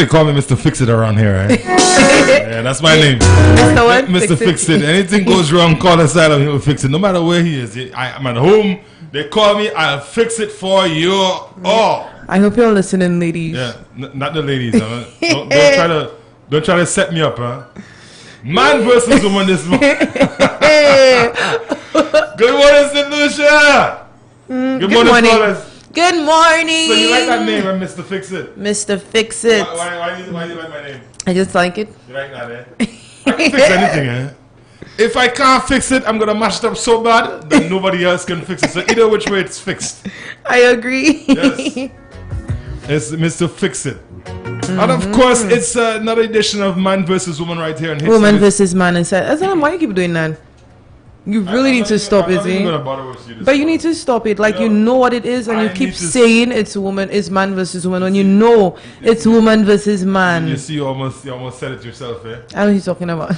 call me Mr. Fix-It around here, right? Yeah, that's my name. Mr. What? Mr. Fix-It. Anything goes wrong, call aside and he'll fix it. No matter where he is. I'm at home. They call me, I'll fix it for you all. I hope you're listening, ladies. Yeah, not the ladies. Don't try to set me up, huh? Man versus woman this morning. Good morning, St. Lucia. Good morning, fellas. Good morning. So you like that name, Mr. Fix-It? Mr. Fix-It. Why do you like my name? I just like it. You like that, eh? I can fix anything, eh? If I can't fix it, I'm going to mash it up so bad that nobody else can fix it. So either which way, it's fixed. I agree. Yes. It's Mr. Fix-It. And of course, it's another edition of Man versus Woman right here. Woman versus Man. And said, why you keep doing that? You really need to stop it, eh? But you need to stop it. Like, you know what it is, and you keep saying it's man versus woman, when you know it's woman versus man. You see, you almost said it yourself, eh? I know what you're talking about.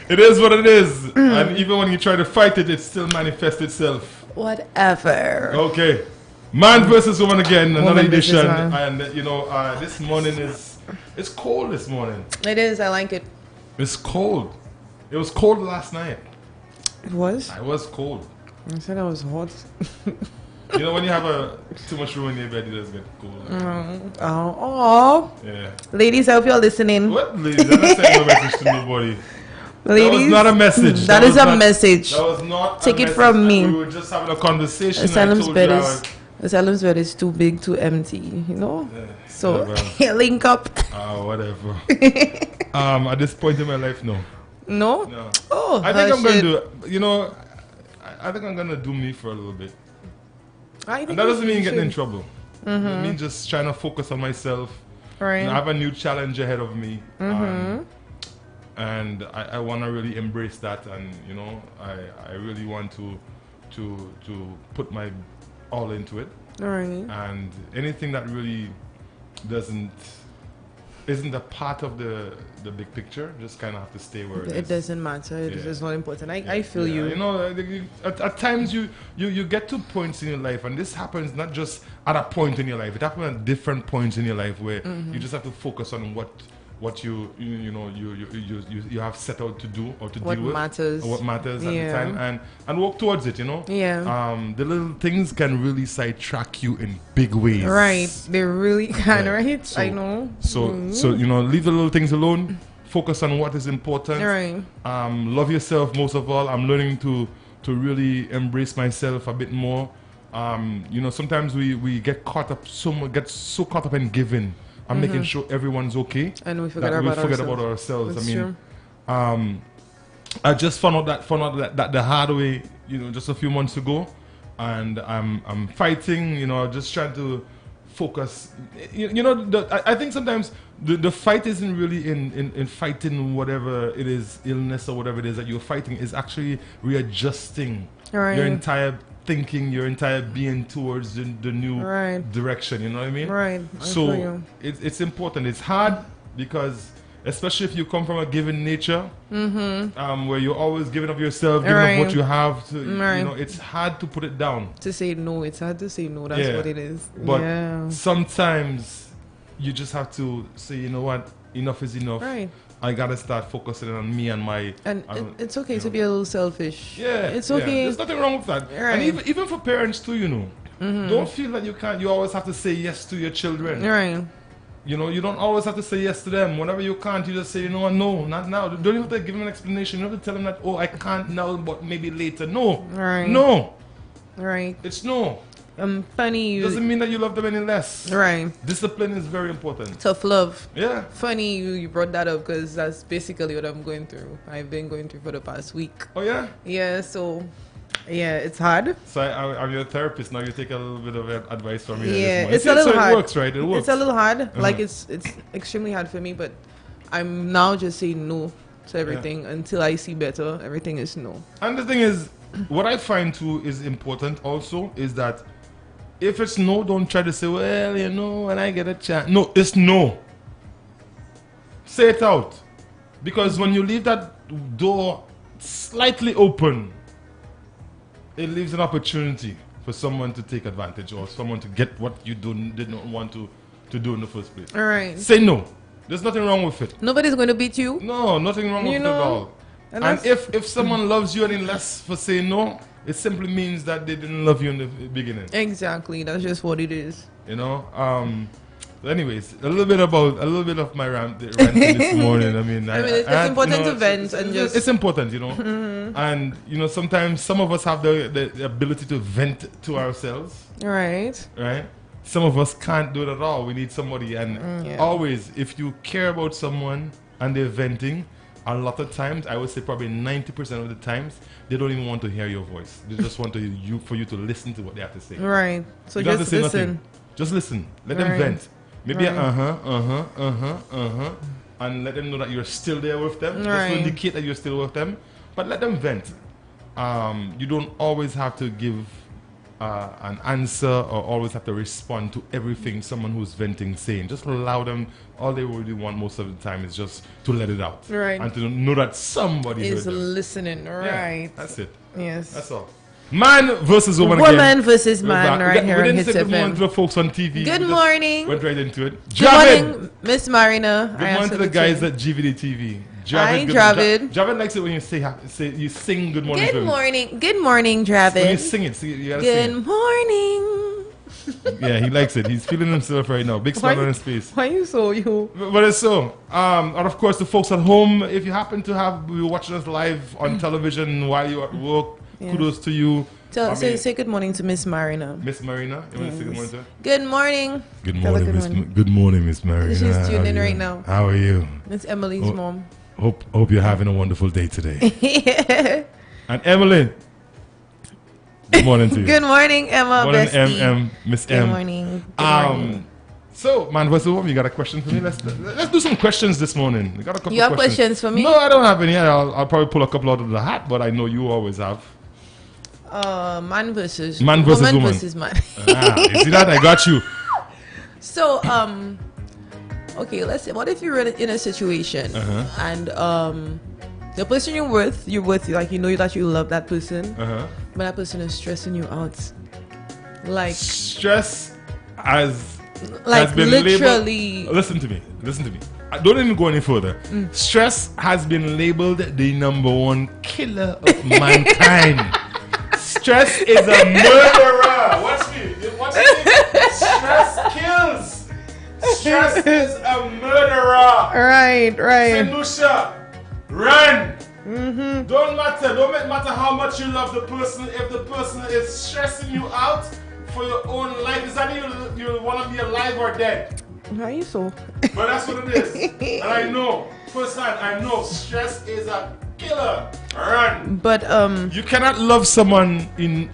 It is what it is. And even when you try to fight it, it still manifests itself. Whatever. Okay. Man versus woman again, another edition. And, this morning it's cold this morning. It is, I like it. It's cold. It was cold last night. It was? I was cold. I said I was hot. You know, when you have too much room in your bed, it does get cold. Oh. Yeah. Ladies, I hope you're listening. What ladies? I'm not sending no message to nobody. Ladies, that was not a message. That is a message. That was not Take a it message. from me. We were just having a conversation. Asylum's bed is too big, too empty, you know? Yeah, so, link up. Whatever. At this point in my life, no. No? No. Oh, I think I'm going to do, I think I'm going to do me for a little bit. And that doesn't mean getting in trouble. It means just trying to focus on myself. Right. I have a new challenge ahead of me. And I want to really embrace that. And, I really want to put my all into it. All right. And anything that really isn't a part of the big picture, just kind of have to stay where it is. It doesn't matter. It is not important. I feel you. At times you get to points in your life, and this happens not just at a point in your life. It happens at different points in your life where you just have to focus on what you have set out to do or to deal with. What matters at the time, and work towards it. Yeah. The little things can really sidetrack you in big ways. Right. They really can. Yeah. Right. So, I know. So leave the little things alone. Focus on what is important. Right. Love yourself most of all. I'm learning to really embrace myself a bit more. Sometimes we get caught up so caught up in giving. I'm making sure everyone's okay. And we forget about ourselves. That's true. I just found out that the hard way, just a few months ago, and I'm fighting. Just trying to focus. I think sometimes the fight isn't really in fighting whatever it is, illness or whatever it is that you're fighting. Is actually readjusting your entire thinking, your entire being towards the new direction. You know what I mean? Right. So it's important. It's hard because, especially if you come from a given nature, where you're always giving of yourself, giving of what you have. It's hard to put it down. To say no, it's hard to say no. That's what it is. But sometimes you just have to say, you know what, enough is enough. Right. I gotta start focusing on me and my. And it's okay to be a little selfish. Yeah, it's okay. Yeah. There's nothing wrong with that. Right. And even for parents too, don't feel that you always have to say yes to your children. Right. You don't always have to say yes to them. Whenever you can't, you just say, no, not now. Don't you have to give them an explanation. You don't have to tell them that, I can't now, but maybe later. No. Right. No. Right. It's no. Funny. Doesn't mean that you love them any less. Right. Discipline is very important. Tough love. Yeah. Funny you brought that up because that's basically what I'm going through. I've been going through for the past week. Oh, yeah? Yeah, so, it's hard. So I'm your therapist now. You take a little bit of advice from me. Yeah, it's a little hard. It works, right? It works. It's a little hard. Like, it's extremely hard for me, but I'm now just saying no to everything until I see better. Everything is no. And the thing is, what I find too is important also is that if it's no, don't try to say, when I get a chance. No, it's no. Say it out. Because when you leave that door slightly open, it leaves an opportunity for someone to take advantage or someone to get what you did not want to to do in the first place. All right. Say no. There's nothing wrong with it. Nobody's going to beat you. No, nothing wrong with it at all. And if someone loves you any less for saying no, it simply means that they didn't love you in the beginning. Exactly. That's just what it is. You know. Anyways, a little bit of my ranting this morning. I mean, it's important to vent and just. It's important, you know. And you know, sometimes some of us have the ability to vent to ourselves. Right. Right. Some of us can't do it at all. We need somebody, and always, if you care about someone and they're venting, a lot of times, I would say probably 90% of the times, they don't even want to hear your voice. They just want for you to listen to what they have to say. Right. So just listen. Nothing. Just listen. Let them vent. Maybe and let them know that you're still there with them. Just to indicate that you're still with them. But let them vent. You don't always have to give an answer or always have to respond to everything someone who's venting saying. Just allow them. All they really want most of the time is just to let it out. Right. And to know that somebody is listening. Right. Yeah, that's it. Yes. That's all. Man versus woman. Woman versus man right here on Hits Good morning FM. to the folks on TV. Good morning. Went right into it. Good morning, Miss Marina. Good morning to the guys at GVD TV. Hi, Dravid. Dravid likes it when you say you sing good morning. Good morning. Good morning, Dravid. When you sing it, you gotta good sing. Morning. Yeah, he likes it. He's feeling himself right now. Big smile on his face. Why you so you? But it's so. And of course, the folks at home, if you happen to be watching us live on television while you're at work, kudos to you. Say good morning to Miss Marina. Miss Marina, you want to say good morning to her? Good morning. Good morning, Good morning, Miss Marina. She's tuning in right now. How are you? It's Emily's mom. Hope you're having a wonderful day today. And Emily, good morning to you. Good morning, Emma. Good morning, Miss M. Good morning. Good morning. So, man versus woman, you got a question for me? Let's do some questions this morning. We got a couple you have questions for me? No, I don't have any. I'll probably pull a couple out of the hat, but I know you always have. Man versus woman. Versus man. You see that? I got you. So, okay, let's say, what if you're in a situation and the person you're with, like, you know that you love that person, but that person is stressing you out. Like, stress has been literally. Listen to me. Don't even go any further. Stress has been labeled the number one killer of mankind. Stress is a murderer. Watch me. Stress kills. Stress is a murderer. Right. Senusha, run. Don't matter how much you love the person. If the person is stressing you out for your own life, is that you want to be alive or dead? Why are you so? But that's what it is. And I know, firsthand, stress is a killer. Run. But you cannot love someone in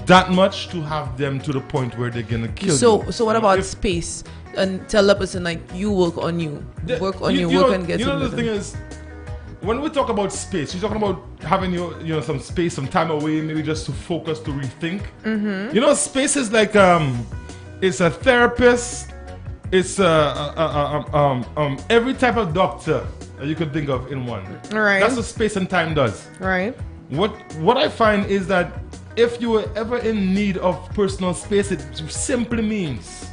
that much to have them to the point where they're gonna kill you. So what about space? And tell the person, like, you work on you. Work on you, work and get some. The thing is, when we talk about space, you're talking about having some space, some time away, maybe just to focus, to rethink. You know, space is like it's a therapist. It's every type of doctor that you could think of in one. Right. That's what space and time does. Right. What I find is that if you were ever in need of personal space, it simply means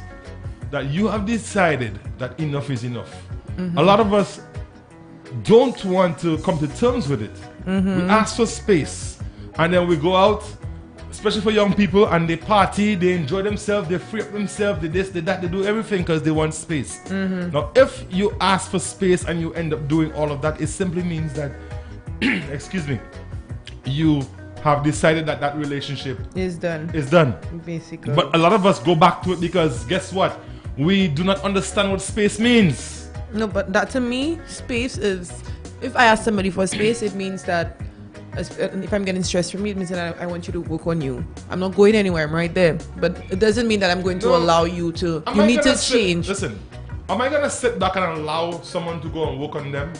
that you have decided that enough is enough. A lot of us don't want to come to terms with it. We ask for space, and then we go out, especially for young people, and they party, they enjoy themselves, they free up themselves, they this, they that, they do everything because they want space. Now, if you ask for space and you end up doing all of that, it simply means that, excuse me, you have decided that relationship is done. Basically. But a lot of us go back to it because guess what? We do not understand what space means. No, but that to me, space is, if I ask somebody for space, it means that if I'm getting stressed from you, it means that I want you to work on you. I'm not going anywhere, I'm right there. But it doesn't mean that I'm going to allow you to, you need to change. Listen, am I going to sit back and allow someone to go and work on them?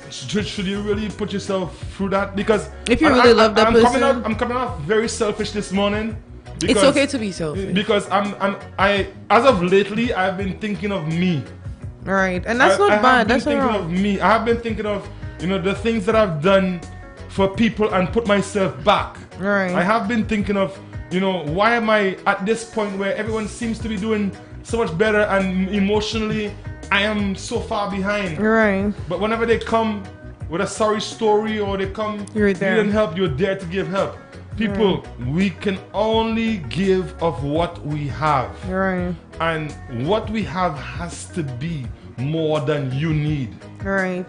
Should you really put yourself through that? Because if you really love that person, I'm coming off very selfish this morning. It's okay to be selfish. Because I as of lately, I've been thinking of me. Right, and that's not bad. That's not wrong. I have been thinking of me. I have been thinking of the things that I've done for people and put myself back. Right. I have been thinking of why am I at this point where everyone seems to be doing so much better, and emotionally I am so far behind. Right. But whenever they come with a sorry story, or they come, You're you there. didn't help, you're there to give help. People, we can only give of what we have. Right. And what we have has to be more than you need. Right.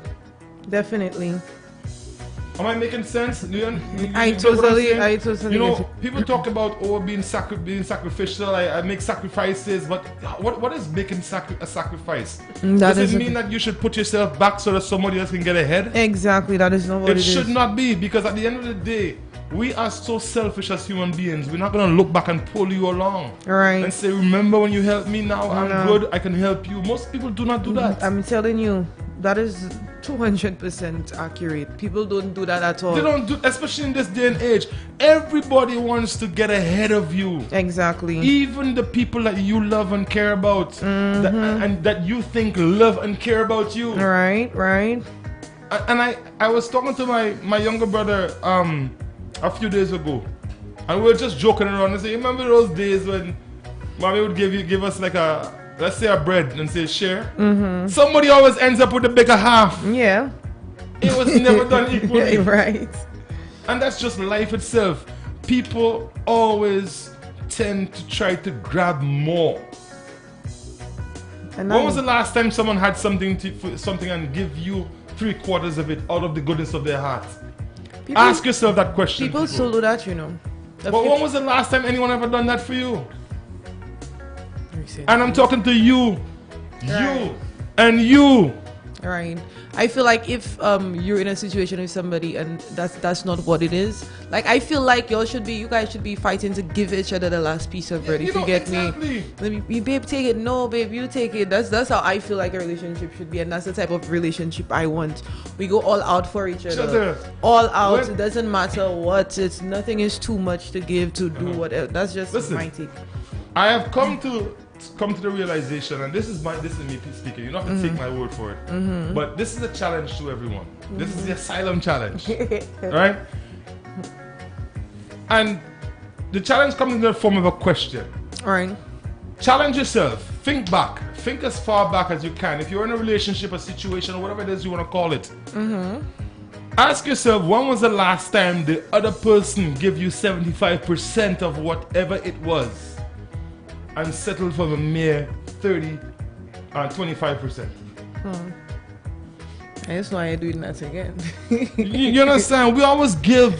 Definitely. Am I making sense? I totally You know, people talk about being sacrificial. I make sacrifices, but what is making a sacrifice? Does it mean that you should put yourself back so that somebody else can get ahead? Exactly, that is not what it is. It should not be, because at the end of the day, we are so selfish as human beings. We're not gonna look back and pull you along, right, and say, "Remember when you helped me? Now I'm good. I can help you." Most people do not do that. I'm telling you, that is 200% accurate. People don't do that at all. They don't do, especially in this day and age. Everybody wants to get ahead of you. Exactly. Even the people that you love and care about, and that you think love and care about you. Right, right. And I was talking to my younger brother a few days ago, and we were just joking around and say, "You remember those days when mommy would give us like a, let's say, a bread and say share?" Somebody always ends up with the bigger half. Yeah. It was never done equally. Right. And that's just life itself. People always tend to try to grab more. And when was the last time someone had something and give you 3/4 of it out of the goodness of their heart? Ask yourself that question. People still do that, you know. But when was the last time anyone ever done that for you? And I'm talking to you, you, and you. Right. I feel like if you're in a situation with somebody and that's not what it is, like I feel like you guys should be fighting to give each other the last piece of bread. If you get me, babe, take it. No, babe, you take it. That's how I feel like a relationship should be, and that's the type of relationship I want. We go all out for each other, all out. It doesn't matter what. Nothing is too much to give to do whatever. That's just my take. I have come to the realization, and this is me speaking. You don't have to take my word for it, but this is a challenge to everyone. This is the asylum challenge, right? And the challenge comes in the form of a question. Right. Challenge yourself. Think back. Think as far back as you can. If you're in a relationship, a situation, or whatever it is you want to call it, ask yourself, when was the last time the other person gave you 75% of whatever it was, and settled for the mere 30 and 25%. I just know I'm doing that again. you understand? We always give,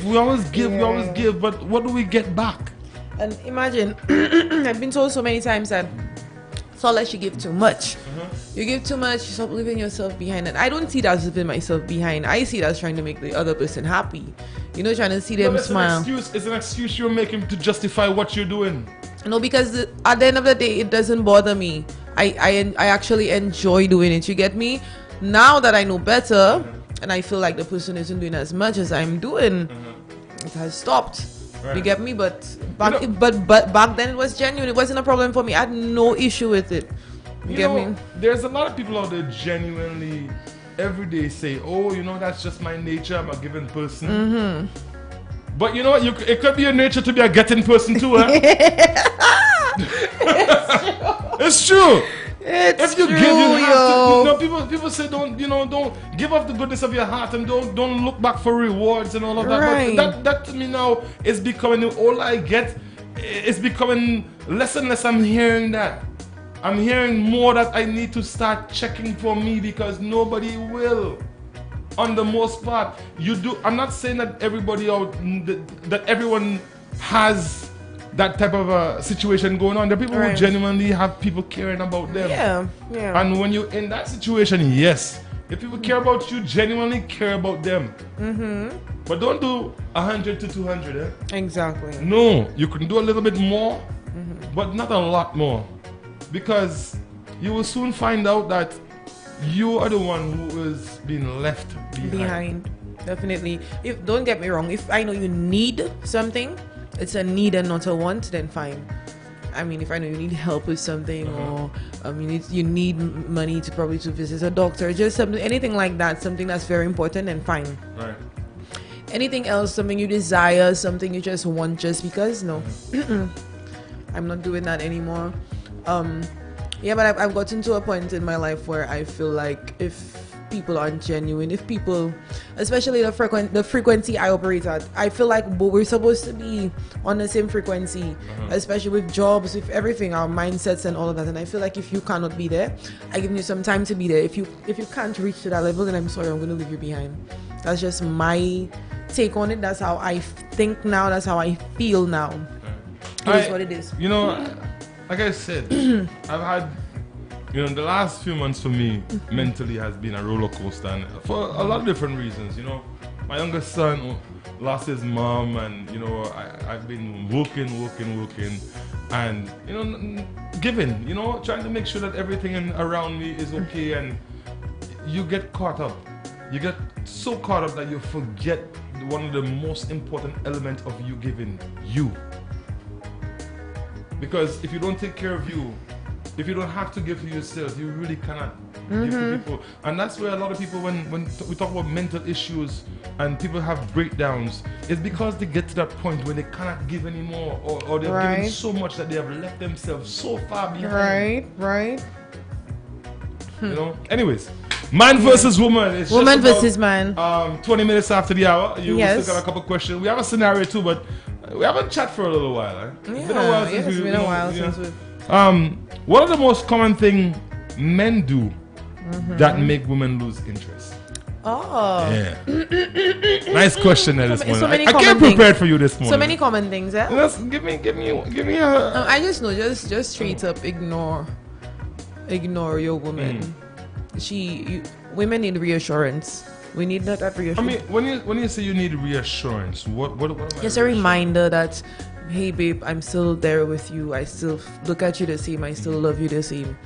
but what do we get back? And imagine, I've been told so many times that Sola, you give too much. You give too much, you stop leaving yourself behind. And I don't see that as leaving myself behind. I see that as trying to make the other person happy. You know, trying to see them smile. It's an excuse you're making to justify what you're doing. No, because at the end of the day, it doesn't bother me. I actually enjoy doing it. You get me? Now that I know better, and I feel like the person isn't doing as much as I'm doing, it has stopped. Right. You get me? But back then it was genuine. It wasn't a problem for me. I had no issue with it. You get me? There's a lot of people out there genuinely every day say, "Oh, you know, that's just my nature. I'm a giving person." But you know what? It could be your nature to be a getting person too, huh? It's true. If you give, you have to. People say don't give up the goodness of your heart and don't look back for rewards and all of that. Right. But that to me now is becoming all I get. It's becoming less and less. I'm hearing that. I'm hearing more that I need to start checking for me, because nobody will. On the most part, you do. I'm not saying that that everyone has that type of a situation going on. There are people who genuinely have people caring about them. Yeah. And when you're in that situation, yes, if people care about you, genuinely care about them. But don't do 100 to 200. Exactly. No, you can do a little bit more, but not a lot more, because you will soon find out that you are the one who is being left behind. Definitely. Don't get me wrong, if I know you need something, it's a need and not a want, then fine. I mean, if I know you need help with something, or you need money to visit a doctor, just something, anything like that, something that's very important, then fine. Right. Anything else, something you desire, something you just want just because, no. I'm not doing that anymore. Yeah, but I've gotten to a point in my life where I feel like if people aren't genuine, if people, especially the frequency I operate at, I feel like we're supposed to be on the same frequency, especially with jobs, with everything, our mindsets and all of that. And I feel like if you cannot be there, I give you some time to be there. If you can't reach to that level, then I'm sorry, I'm going to leave you behind. That's just my take on it. That's how I think now. That's how I feel now. It is what it is. You know, like I said, I've had, you know, the last few months for me mentally has been a roller coaster, and for a lot of different reasons. You know, my youngest son lost his mom, and you know, I've been working, and you know, giving. You know, trying to make sure that everything around me is okay, and you get caught up. You get so caught up that you forget one of the most important elements of you giving, you. Because if you don't take care of you, if you don't have to give to yourself, you really cannot give to people. And that's where a lot of people, when we talk about mental issues and people have breakdowns, it's because they get to that point where they cannot give anymore, or they've given so much that they have left themselves so far behind. Right. You know? Anyways, man versus woman. It's woman just about, versus man. 20 minutes after the hour. You Yes. still got a couple questions. We have a scenario too, but we haven't chat for a little while. Eh? It's been a while since we've... What are the most common thing men do that make women lose interest? Oh. Yeah. Nice question there this morning. so many I came common prepared for you this morning. So many common things, eh? Give me a... I just know, just straight up ignore your woman. Women need reassurance. We need that reassurance. I mean, when you say you need reassurance, what just a reminder that, hey babe, I'm still there with you. I still look at you the same. I still love you the same.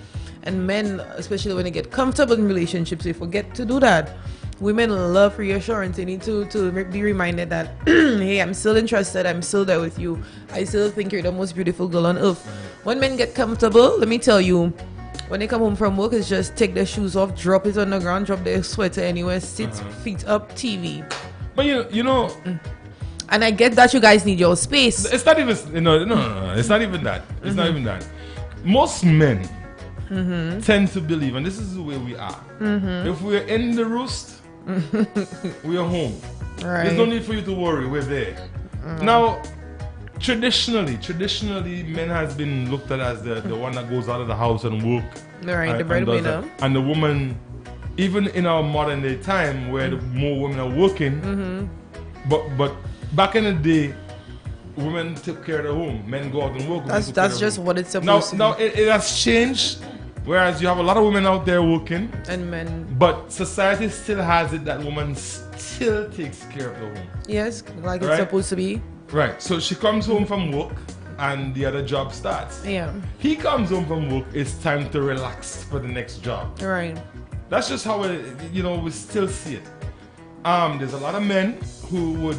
And men, especially when they get comfortable in relationships, they forget to do that. Women love reassurance. They need to be reminded that, hey, I'm still interested. I'm still there with you. I still think you're the most beautiful girl on earth. When men get comfortable, let me tell you, when they come home from work, it's just take their shoes off, drop it on the ground, drop their sweater anywhere, sit, feet up, TV. But you know, and I get that you guys need your space. It's not even no. It's not even that. It's not even that. Most men tend to believe, and this is the way we are. If we're in the roost, we are home. Right. There's no need for you to worry. We're there. Now, traditionally, men has been looked at as the one that goes out of the house and work. Right, the breadwinner. And the woman, even in our modern day time, where more women are working, but back in the day, women took care of the home. Men go out and work. That's just what it's supposed to be. Now it has changed. Whereas you have a lot of women out there working, and men, but society still has it that woman still takes care of the home. Yes, like it's supposed to be. Right. So she comes home from work, and the other job starts. Yeah. He comes home from work. It's time to relax for the next job. Right. That's just how we still see it. There's a lot of men who would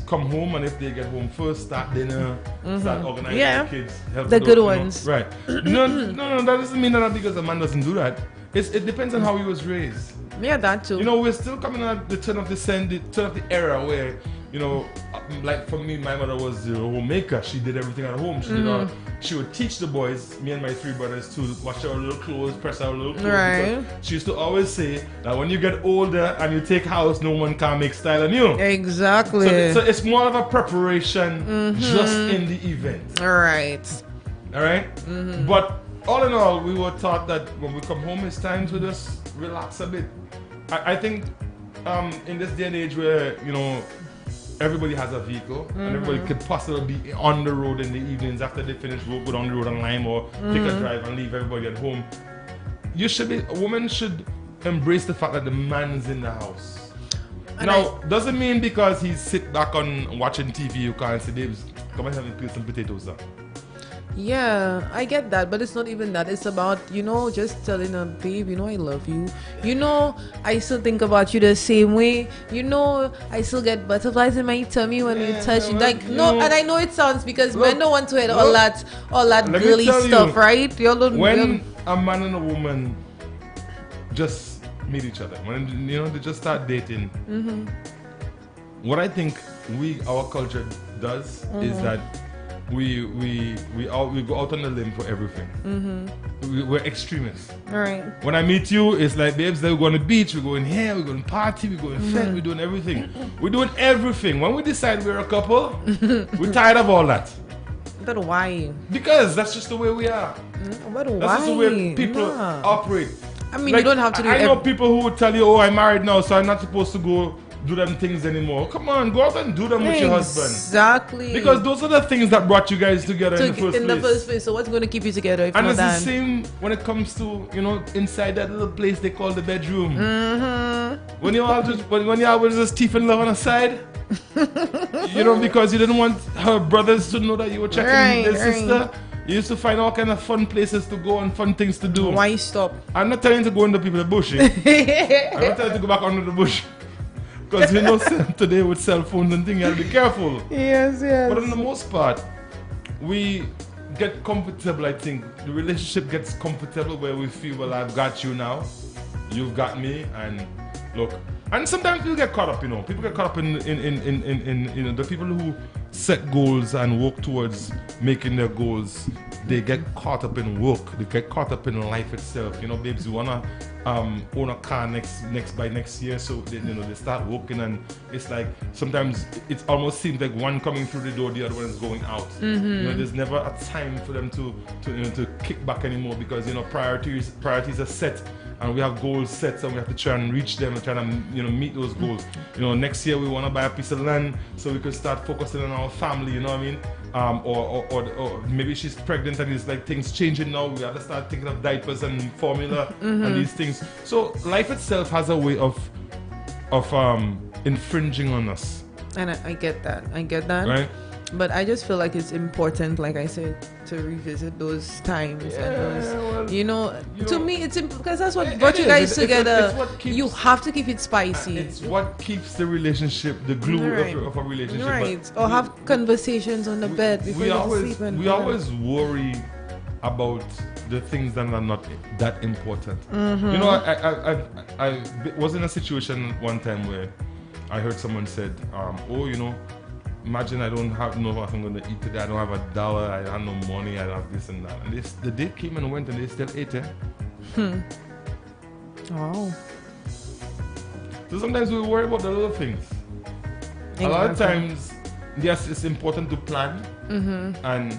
come home, and if they get home first, start dinner, start organizing the kids, help the good ones. Right. No, that doesn't mean that because a man doesn't do that. It depends on how he was raised. Yeah, that too. You know, we're still coming at the turn of the era where, you know, like for me, my mother was the homemaker. She did everything at home. She would teach the boys, me and my three brothers, to wash our little clothes, press our little clothes. Right. She used to always say that when you get older and you take house, no one can make style on you. Exactly. So it's more of a preparation just in the event. All right. But all in all, we were taught that when we come home, it's time to just relax a bit. I think in this day and age where, you know, everybody has a vehicle and everybody could possibly be on the road in the evenings after they finish work, go down the road and lime or take a drive and leave everybody at home. A woman should embrace the fact that the man's in the house. And now, doesn't mean because he sit back on watching TV, you can't say, babes, come and help me peel some potatoes up. Yeah, I get that, but it's not even that. It's about, you know, just telling her, babe, you know, I love you. You know, I still think about you the same way. You know, I still get butterflies in my tummy when we touch you. Like, and I know it sounds because men don't want to hear all that girly stuff, right? When a man and a woman just meet each other, when they just start dating, what I think our culture does is that we go out on the limb for everything. we're extremists. Right. When I meet you, it's like, babes, we're going to the beach, we're going here, we're going to party, we're going to fete, we're doing everything. We're doing everything. When we decide we're a couple, we're tired of all that. But why? Because that's just the way we are. But why? That's just the way people operate. I mean, you don't have to do I know people who would tell you, oh, I'm married now, so I'm not supposed to go do them things anymore. Come on, go out and do them with your husband. Exactly. Because those are the things that brought you guys together in the first place. So what's going to keep you together if and not it's that? the same when it comes to, inside that little place they call the bedroom. Mm-hmm. When you all was just teeth and love on the side, because you didn't want her brothers to know that you were checking their sister. You used to find all kind of fun places to go and fun things to do. Why stop? I'm not telling you to go in the people's bush. I'm not telling you to go back under the bush. Because today with cell phones and things, you have to be careful. Yes. But on the most part, we get comfortable, I think. The relationship gets comfortable where we feel, well, I've got you now. You've got me. And look. And sometimes people get caught up, People get caught up in the people who set goals and work towards making their goals. They get caught up in work. They get caught up in life itself. Babes, you wanna own a car next year, so they start working, and it's like sometimes it almost seems like one coming through the door, the other one is going out. There's never a time for them to kick back anymore because priorities are set. And we have goals set, and we have to try and reach them and try to, meet those goals. Next year we want to buy a piece of land so we can start focusing on our family. You know what I mean? Or maybe she's pregnant and it's like things changing now. We have to start thinking of diapers and formula and these things. So life itself has a way of infringing on us. And I get that. Right. But I just feel like it's important, like I said, to revisit those times and those, to me, it's because that's what brought you guys together. You have to keep it spicy. It's what keeps the relationship, the glue of a relationship. Right. Or have conversations on the bed before you sleep. We always worry about the things that are not that important. I was in a situation one time where I heard someone said, imagine I don't know what I'm going to eat today. I don't have $1. I have no money. I don't have this and that. And the day came and went, and they still ate it. Wow. So sometimes we worry about the little things. A lot of times, yes, it's important to plan and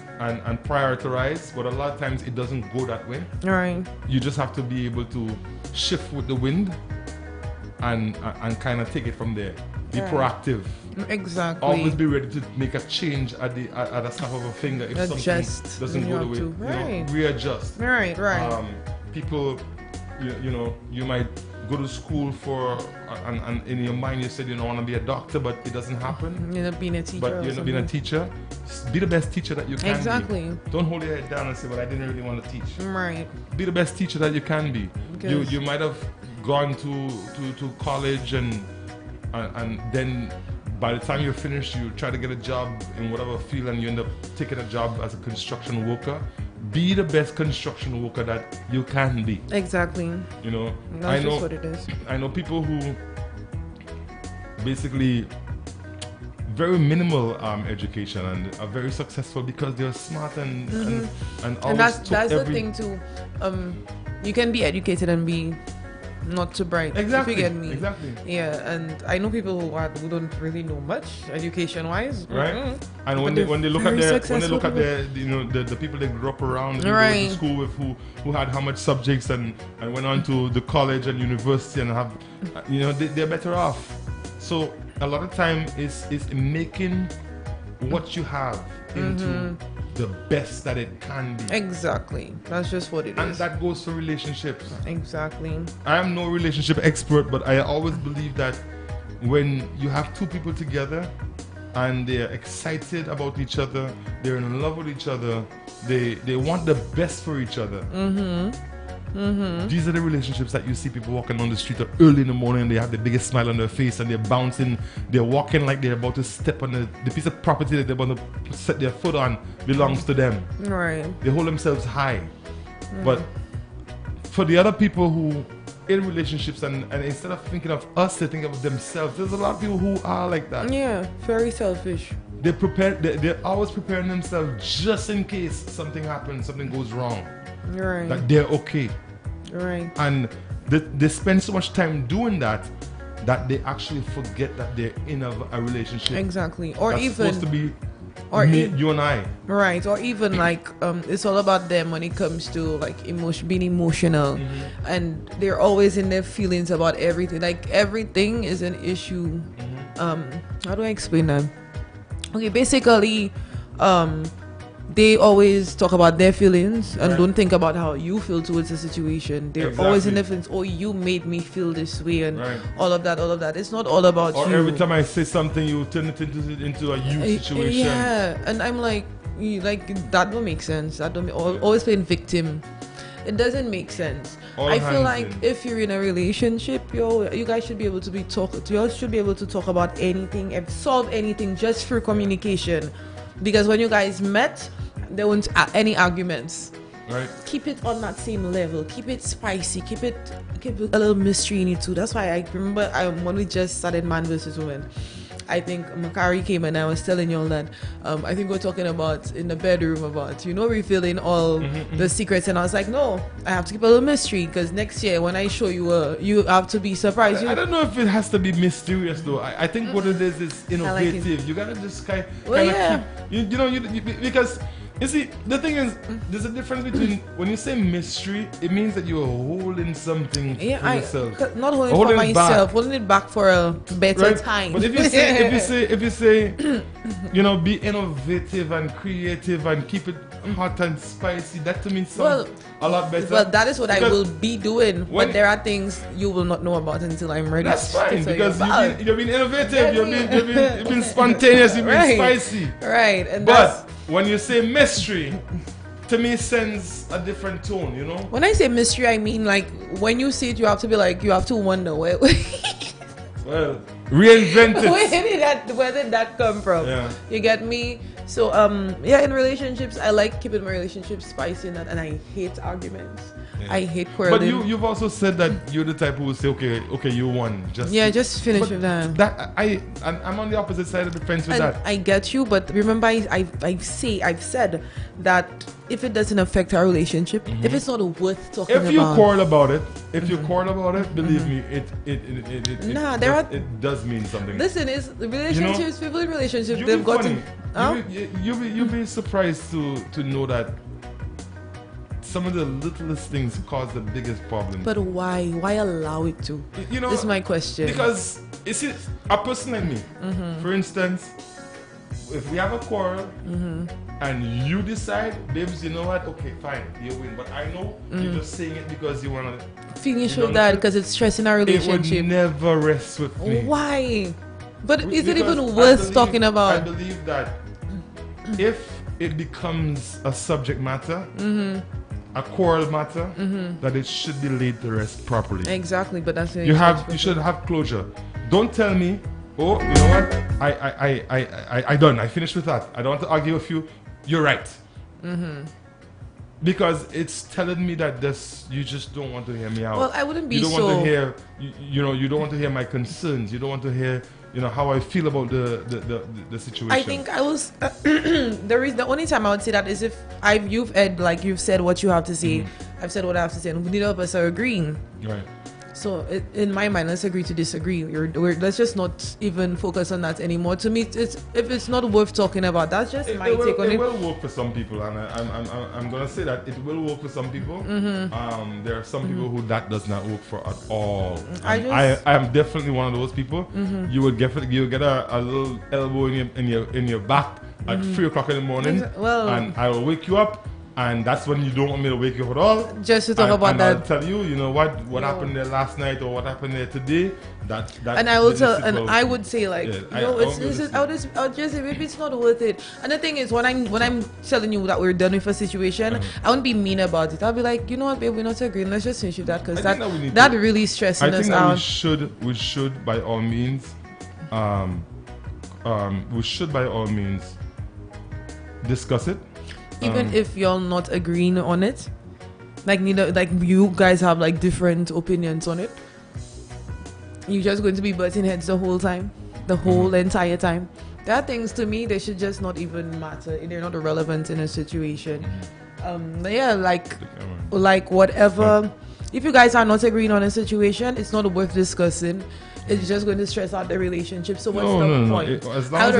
prioritize, but a lot of times it doesn't go that way. Right. You just have to be able to shift with the wind and kind of take it from there. Be proactive. Exactly. Always be ready to make a change at a snap of a finger if something doesn't go the way. Readjust. Right. People, you might go to school for, and in your mind you said you don't want to be a doctor, but it doesn't happen. You're not being a teacher. But you're not being a teacher. Be the best teacher that you can Exactly. be. Don't hold your head down and say, well, I didn't really want to teach. Right. Be the best teacher that you can be. You might have gone to college and then by the time you're finished, you try to get a job in whatever field and you end up taking a job as a construction worker. Be the best construction worker that you can be. Exactly. That's just what it is. I know people who basically very minimal education and are very successful because they're smart and always that's the thing too. You can be educated and be not too bright. Exactly. If you get me. Exactly. Yeah, and I know people who don't really know much education-wise. Right. And when they look at the people they grew up around, who go to school with, who had how much subjects and went on to the college and university and have, they're better off. So a lot of time is making what you have into the best that it can be. Exactly. That's just what it is. And that goes for relationships. Exactly. I am no relationship expert, but I always believe that when you have two people together and they're excited about each other, they're in love with each other, they want the best for each other. These are the relationships that you see people walking on the street early in the morning. They have the biggest smile on their face and they're bouncing. They're walking like they're about to step on the piece of property that they're about to set their foot on belongs to them. Right. They hold themselves high. But for the other people who in relationships and instead of thinking of us, they think of themselves. There's a lot of people who are like that. Yeah, very selfish. they're always preparing themselves just in case something happens, something goes wrong. Right. That they're okay. Right. And they spend so much time doing that they actually forget that they're in a relationship. Exactly. Or that's even supposed to be or you and I. Right. Or even like it's all about them when it comes to like being emotional, and they're always in their feelings about everything. Like everything is an issue. How do I explain that? Okay, basically, they always talk about their feelings and don't think about how you feel towards the situation. They're always in their feelings. Oh, you made me feel this way, and all of that. It's not all about you. Or every time I say something, you turn it into a you situation. Yeah, and I'm like that don't make sense. That don't always playing victim. It doesn't make sense. I feel like if you're in a relationship, you guys should be able to you should be able to talk about anything and solve anything just through communication. Because when you guys met, there weren't any arguments. Right. Keep it on that same level. Keep it spicy. Keep it a little mystery in it too. That's why I remember when we just started Man vs. Woman, I think Makari came and I was telling y'all that I think we're talking about in the bedroom about revealing all the secrets, and I was like, no, I have to keep a little mystery because next year when I show you you have to be surprised. I don't know if it has to be mysterious though. I think what it is innovative. Like you gotta just kind of keep, because you see, the thing is, there's a difference between when you say mystery, it means that you're holding something for yourself. Not holding it for myself, holding it back for a better time. But if you say, be innovative and creative and keep it hot and spicy, that to me sounds a lot better. Well, that is what I will be doing. But there are things you will not know about until I'm ready. That's fine because you've been innovative, you've been spontaneous, you've been spicy. Right, and but when you say mystery, to me sends a different tone, When I say mystery, I mean like when you see it, you have to be like, you have to wonder where. Well, reinvent it. Where did that come from? Yeah. You get me? So in relationships, I like keeping my relationships spicy and I hate arguments. Yeah. I hate quarreling. But you've also said that you're the type who will say, okay, you won. Just finish with that. I'm on the opposite side of the fence with that. I get you, but remember, I've said that if it doesn't affect our relationship, if it's not worth talking about. If you quarrel about it, believe me, it does mean something. Listen, is relationships, people in relationships, they've got to. You'll be surprised to know that some of the littlest things cause the biggest problem. But why? Why allow it to? This is my question. Because you see, a person like me, for instance, if we have a quarrel and you decide, babes, you know what? Okay, fine, you win. But I know you're just saying it because you want to finish with that because it's stressing our relationship. It would never rest with me. Why? But is it even worth talking about? I believe that if it becomes a subject matter, a quarrel matter, that it should be laid to rest properly. Exactly, but that's you should have closure. Don't tell me, oh, you know what? I done. I finished with that. I don't want to argue with you. You're right. Because it's telling me that you just don't want to hear me out. Well, I wouldn't be You don't want to hear, you don't want to hear my concerns. You don't want to hear, how I feel about the situation. I think I was the only time I would say that is if you've said what you have to say. I've said what I have to say, and neither of us are agreeing. Right. So in my mind, let's agree to disagree. Let's just not even focus on that anymore. To me, if it's not worth talking about, that's just my take on it. It will work for some people, and I'm gonna say that it will work for some people. There are some people who that does not work for at all. I am definitely one of those people. You will get a little elbow in your back at 3 o'clock in the morning, and I will wake you up. And that's when you don't want me to wake you up at all. Just to talk about that. I'll tell you, what happened there last night or what happened there today. And I will tell, and I would say I'll just say maybe it's not worth it. And the thing is, when I'm telling you that we're done with a situation, I won't be mean about it. I'll be like, you know what, babe, we're not agreeing. Let's just finish with that because that really stressing us out. We should by all means, discuss it. Even if you're not agreeing on it, like you guys have like different opinions on it, you're just going to be butting heads the whole time, the whole entire time. There are things to me they should just not even matter. They're not relevant in a situation. Yeah, like whatever. If you guys are not agreeing on a situation, it's not worth discussing. It's just going to stress out the relationship. So what's the point? As long as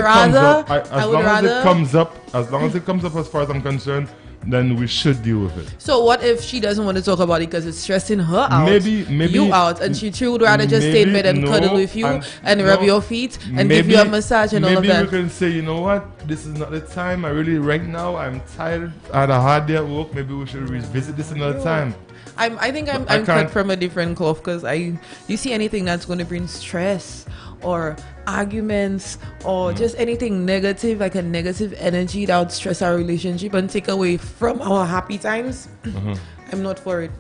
it comes up, as far as I'm concerned, then we should deal with it. So what if she doesn't want to talk about it because it's stressing her out? Maybe you out, and she would rather just stay in bed and cuddle with you and rub your feet and give you a massage and all of that. Maybe we can say, you know what, this is not the time. Right now I'm tired. I had a hard day at work. Maybe we should revisit this another time. I think I'm cut from a different cloth because you see anything that's going to bring stress or arguments or just anything negative, like a negative energy that would stress our relationship and take away from our happy times. I'm not for it.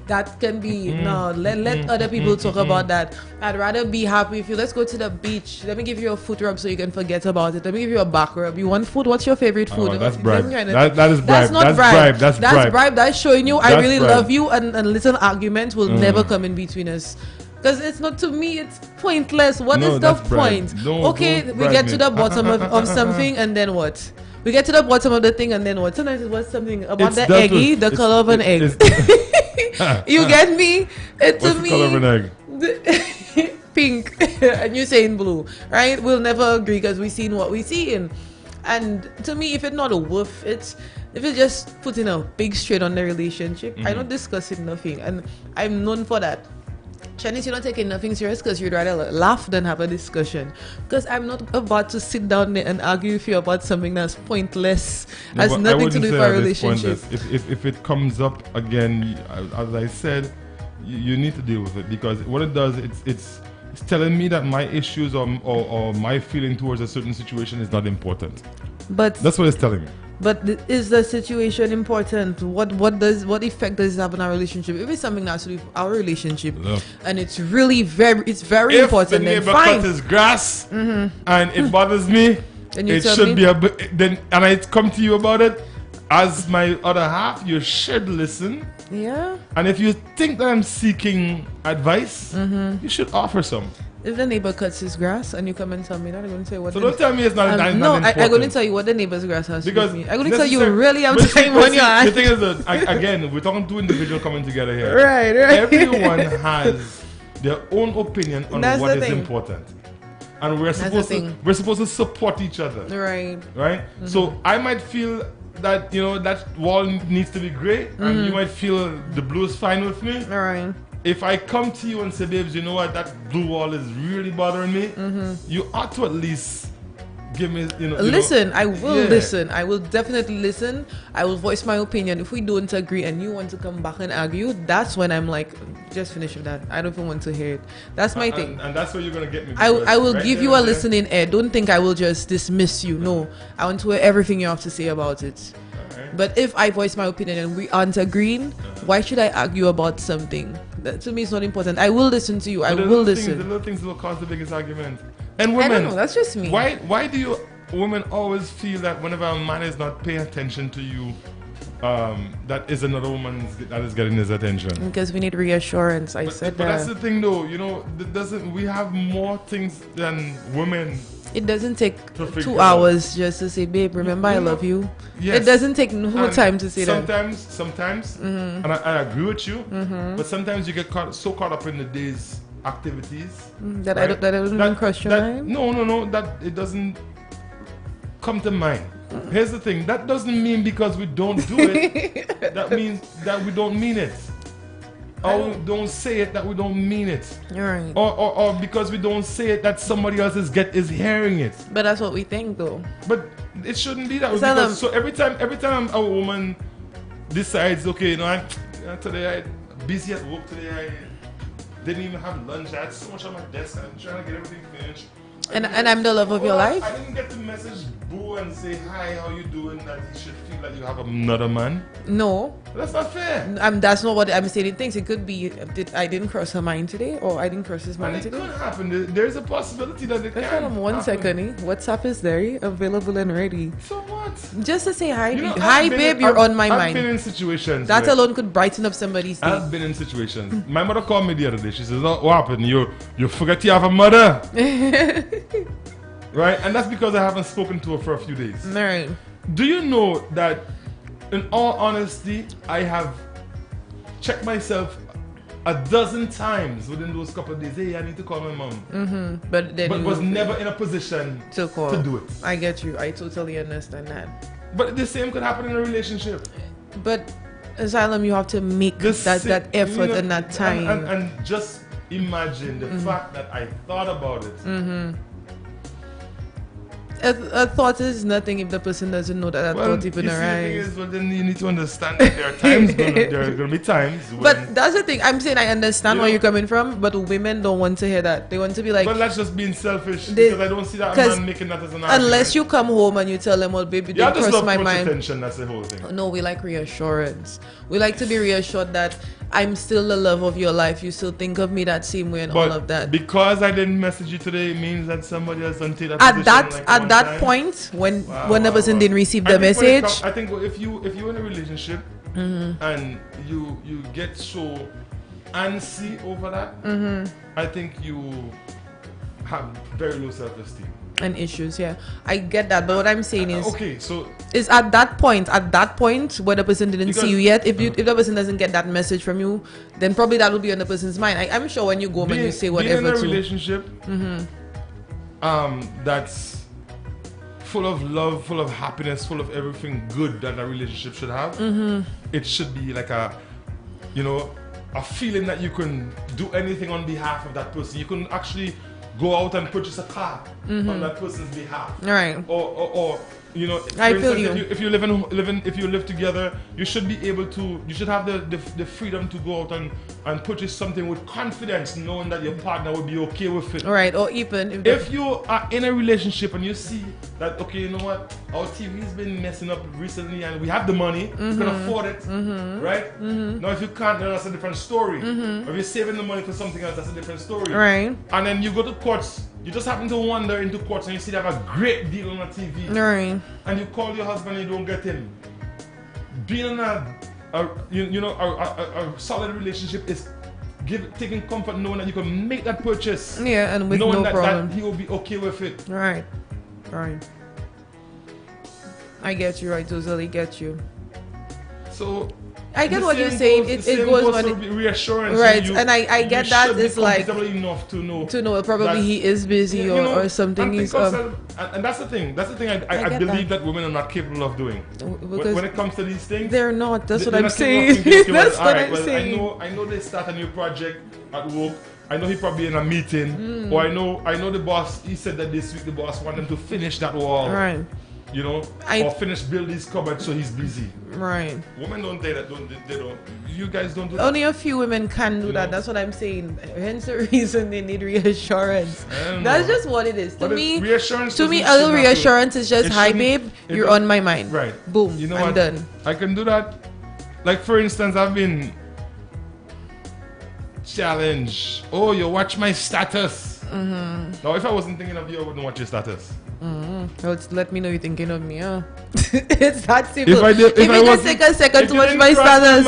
That can be let other people talk about that. I'd rather be happy with you. Let's go to the beach. Let me give you a foot rub so you can forget about it. Let me give you a back rub. You want food? What's your favorite food? Oh, that's bribe. That is bribe. That's not bribe. That's bribe. That's showing you I really love you, and little arguments will never come in between us. Because it's not, to me, it's pointless. What is the point? Okay, we get to the bottom of something, and then what? We get to the bottom of the thing, and then what? Sometimes it was something about the eggy, the color of an egg. You get me? What's the color of an egg? Pink. And you're saying blue, right? We'll never agree because we've seen what we see. And to me, if it's not worth it, if it's just putting a big strain on the relationship, I don't discuss it, nothing. And I'm known for that. Shanice, you're not taking nothing serious because you'd rather laugh than have a discussion. Because I'm not about to sit down there and argue with you about something that's pointless. Has nothing to do with our relationship. If it comes up again, as I said, you need to deal with it, because what it does, it's telling me that my issues or my feeling towards a certain situation is not important. But that's what it's telling me. But is the situation important? What effect does it have on our relationship? If it's something that's with our relationship, and it's really very important, then fine. If the neighbor cut his grass and it bothers me, it should be then, and I come to you about it as my other half, you should listen. Yeah. And if you think that I'm seeking advice, you should offer some. If the neighbor cuts his grass and you come and tell me that, I'm going to say what. So don't tell me it's not. No, I'm going to tell you what the neighbor's grass has to do with me. I'm going to tell you really have time on your hands. The thing is that again, we're talking two individuals coming together here. Right. Everyone has their own opinion on what is important, and we're supposed to support each other. Right. So I might feel that that wall needs to be gray, and you might feel the blue is fine with me. Right. If I come to you and say, babes, you know what, that blue wall is really bothering me, you ought to at least give me, listen. I will listen. I will definitely listen. I will voice my opinion. If we don't agree and you want to come back and argue, that's when I'm like, just finish with that. I don't even want to hear it. That's my thing. And that's where you're going to get me. I will give you a listening ear. Don't think I will just dismiss you. No. I want to hear everything you have to say about it. But if I voice my opinion and we aren't agreeing, why should I argue about something? That to me is not important. I will listen to you. I will listen. The little things will cause the biggest argument. And women, I don't know. That's just me. Why do you women always feel that whenever a man is not paying attention to you, that is another woman that is getting his attention? Because we need reassurance. But that's the thing, though. We have more things than women. It doesn't take 2 hours just to say, babe, remember I love you. Yes. It doesn't take no time to say sometimes, and I agree with you, but sometimes you get so caught up in the day's activities that I don't even cross your mind. No, that it doesn't come to mind. Here's the thing: that doesn't mean because we don't do it, that means that we don't mean it. Or don't say it that we don't mean it. You're right. Or because we don't say it that somebody else is hearing it. But that's what we think, though. But it shouldn't be that way. So every time a woman decides, okay, today I'm busy at work today, I didn't even have lunch, I had so much on my desk, I'm trying to get everything finished. And I'm the love of your life? I didn't get to message Boo and say, hi, how you doing? That he should feel like you have another man. No. That's not fair. That's not what I'm saying. It thinks it could be, I didn't cross her mind today, or I didn't cross his mind today. It could happen. There's a possibility that it can happen. One second. WhatsApp is there, available and ready. So what? Just to say hi. Hi, babe, you're on my mind. I've been in situations. That alone could brighten up somebody's day. I've been in situations. My mother called me the other day. She says, what happened? You forget you have a mother. Right? And that's because I haven't spoken to her for a few days. Right. Do you know that, in all honesty, I have checked myself a dozen times within those couple of days. Hey, I need to call my mom. But was never in a position to call. To do it. I get you. I totally understand that. But the same could happen in a relationship. But Asylum, you have to make that effort and that time. And just imagine the fact that I thought about it. A thought is nothing if the person doesn't know that thought even arises. Well, then you need to understand that there are times there are going to be times when... But that's the thing. I'm saying I understand where you're coming from, but women don't want to hear that. They want to be like... But that's just being selfish, because I don't see that man making that as an argument. Unless you come home and you tell them, well, baby, don't cross my mind. Attention, that's the whole thing. No, we like reassurance. We like to be reassured that I'm still the love of your life. You still think of me that same way and all of that. Because I didn't message you today, it means that somebody else didn't take that position. At that point, when the person didn't receive the message, I think if you're in a relationship and you get so antsy over that, I think you have very low self-esteem. And issues, yeah, I get that, but what I'm saying is, okay, so is at that point where the person didn't see you yet, if the person doesn't get that message from you, then probably that will be on the person's mind. I'm sure when you go home and you say whatever being in a relationship that's full of love, full of happiness, full of everything good that a relationship should have, it should be like a feeling that you can do anything on behalf of that person. You can actually go out and purchase a car on that person's behalf. Right. Or I feel you. If you live together, you should be able to. You should have the freedom to go out and purchase something with confidence, knowing that your partner will be okay with it. Right. Or even if you are in a relationship and you see that, okay, you know what, our TV's been messing up recently and we have the money, we can afford it, right? Now, if you can't, then that's a different story. If you're saving the money for something else, that's a different story. Right. And then you go to courts. You just happen to wander into courts and you see they have a great deal on the TV. Right. And you call your husband and you don't get him. Being in a solid relationship is taking comfort knowing that you can make that purchase. Yeah, and with knowing no problem. that he will be okay with it. Right. Right. I get you. I totally get you. So I get what you're saying. It goes on reassurance, right? And I get that it's like enough to know probably he is busy or something. And that's the thing. That's the thing. I believe that women are not capable of doing. When it comes to these things, they're not. That's what I'm saying. That's what I'm saying. I know they start a new project at work. I know he probably in a meeting, or I know the boss. He said that this week the boss wanted him to finish that wall. Right. Or finish build his cupboard, so he's busy. Right. Women don't do that. They don't. You guys don't do that. Only a few women can do that. That's what I'm saying. Hence the reason they need reassurance. That's just what it is. To me, a little reassurance is just, hi babe, you're on my mind. Right. Boom. You know I'm what? done. I can do that. Like for instance, I've been challenged. Oh, you watch my status. Now, if I wasn't thinking of you, I wouldn't watch your status. Well, let me know you're thinking of me, huh? It's that simple. If it just take a second to watch my status.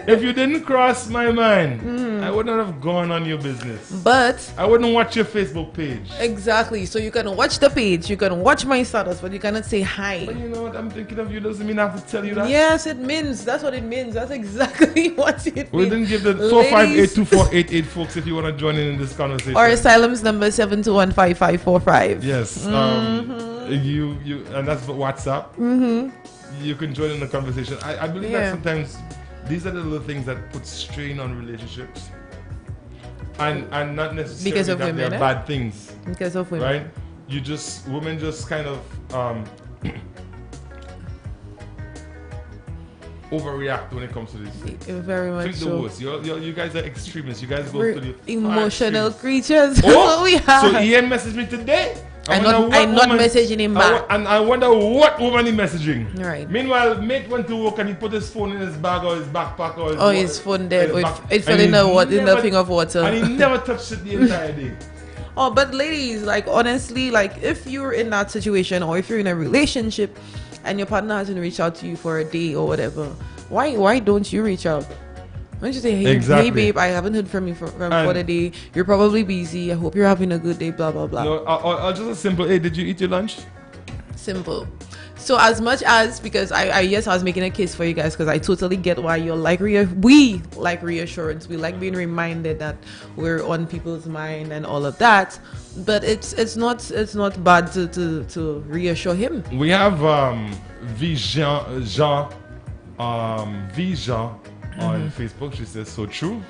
If you didn't cross my mind, I wouldn't have gone on your business. But I wouldn't watch your Facebook page. Exactly. So you can watch the page, you can watch my status, but you cannot say hi. But you know what? I'm thinking of you doesn't mean I have to tell you that. Yes, it means. That's what it means. That's exactly what it means. We didn't give the 4582488 folks if you want to join in this conversation. Or Asylum's number 7215545. Yes. You and that's WhatsApp. You can join in the conversation. I believe that sometimes these are the little things that put strain on relationships, and not necessarily because of that women, they're bad things. Because of women, right? Women just kind of overreact when it comes to this. Very much so. The worst. You guys are extremists. You guys go to the emotional creatures. That's what we have. So Ian messaged me today. I'm not messaging him back. And I wonder what woman he's messaging. Right. Meanwhile, mate went to work and he put his phone in his bag or his backpack or his phone there. It fell in the thing of water. And he never touched it the entire day. Oh, but ladies, like honestly, like if you're in that situation or if you're in a relationship and your partner hasn't reached out to you for a day or whatever, why don't you reach out? Why don't you say, hey babe, I haven't heard from you for the day. You're probably busy. I hope you're having a good day, blah, blah, blah. No, or just a simple, hey, did you eat your lunch? Simple. So as much as, because I was making a case for you guys, because I totally get why you're like, we like reassurance. We like being reminded that we're on people's mind and all of that. But it's not bad to reassure him. We have Jean on Facebook. She says, so true.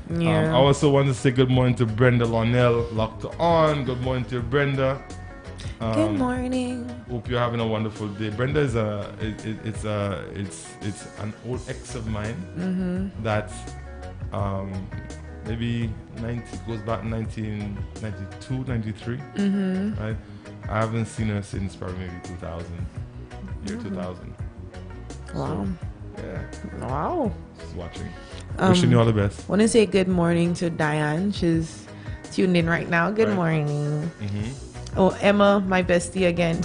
Yeah. I also want to say good morning to Brenda Lonell, locked on. Good morning to Brenda. Good morning. Hope you're having a wonderful day. Brenda is it's an old ex of mine that maybe goes back 1992, 93. Right? I haven't seen her since probably maybe 2000, year 2000. Wow. So, yeah. Wow. She's watching. Wishing you all the best. Want to say good morning to Diane. She's tuned in right now. Good morning. Oh, Emma, my bestie again.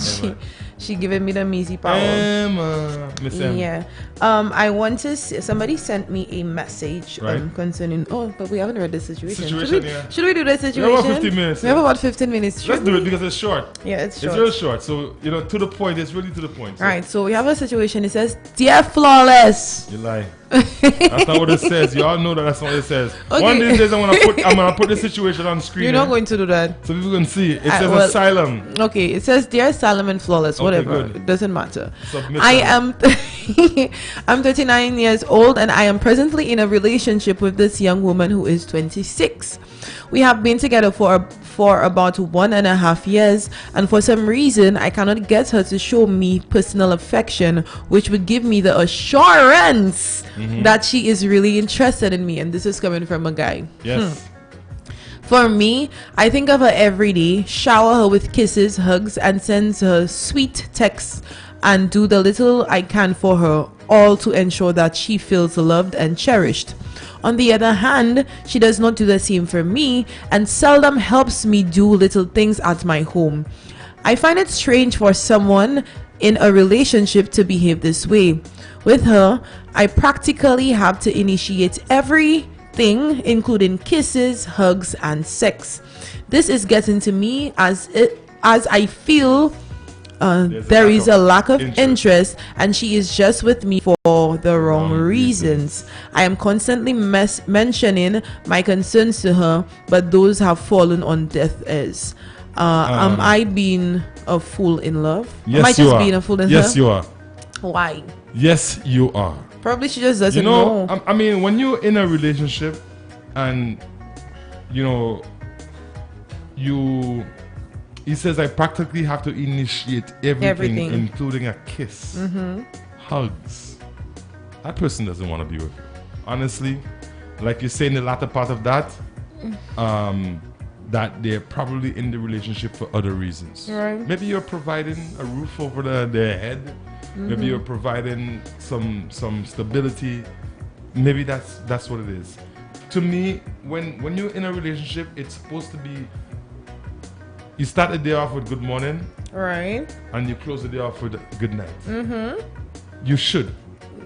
She giving me the measy power. Emma, Miss Emma. Yeah. I want to somebody sent me a message concerning. Oh, but we haven't read the situation. Should we do the situation? We have about 15 minutes. We have about 15 minutes. Let's do it because it's short. Yeah, it's short. It's real short. So, to the point. It's really to the point. So. All right. So we have a situation. It says, "Dear Flawless." You lie. That's not what it says. You all know that's not what it says. Okay. One of these days I'm gonna put the situation on screen. You're not going to do that. So people can see. It says asylum. Okay, it says Dear Asylum and Flawless. Whatever. Good. It doesn't matter. Submit I am I'm 39 years old and I am presently in a relationship with this young woman who is 26. We have been together for about 1.5 years, and for some reason I cannot get her to show me personal affection, which would give me the assurance that she is really interested in me. And this is coming from a guy. Yes. For me, I think of her every day, shower her with kisses, hugs, and sends her sweet texts, and do the little I can for her, all to ensure that she feels loved and cherished. On the other hand, she does not do the same for me and seldom helps me do little things at my home. I find it strange for someone in a relationship to behave this way. With her, I practically have to initiate everything, including kisses, hugs, and sex. This is getting to me as I feel there is a lack of interest, and she is just with me for the wrong reasons. I am constantly mentioning my concerns to her, but those have fallen on deaf ears. Am I being a fool in love? Yes, am I just being a fool in love? Yes, you are. Why? Yes, you are. Probably she just doesn't know. I mean, when you're in a relationship and he says I practically have to initiate everything. Including a kiss, hugs. That person doesn't want to be with you. Honestly, like you say in the latter part of that, that they're probably in the relationship for other reasons. Right. Maybe you're providing a roof over their head. Maybe you're providing some stability. Maybe that's what it is. To me, when you're in a relationship, it's supposed to be. You start the day off with good morning, right? And you close the day off with good night. You should,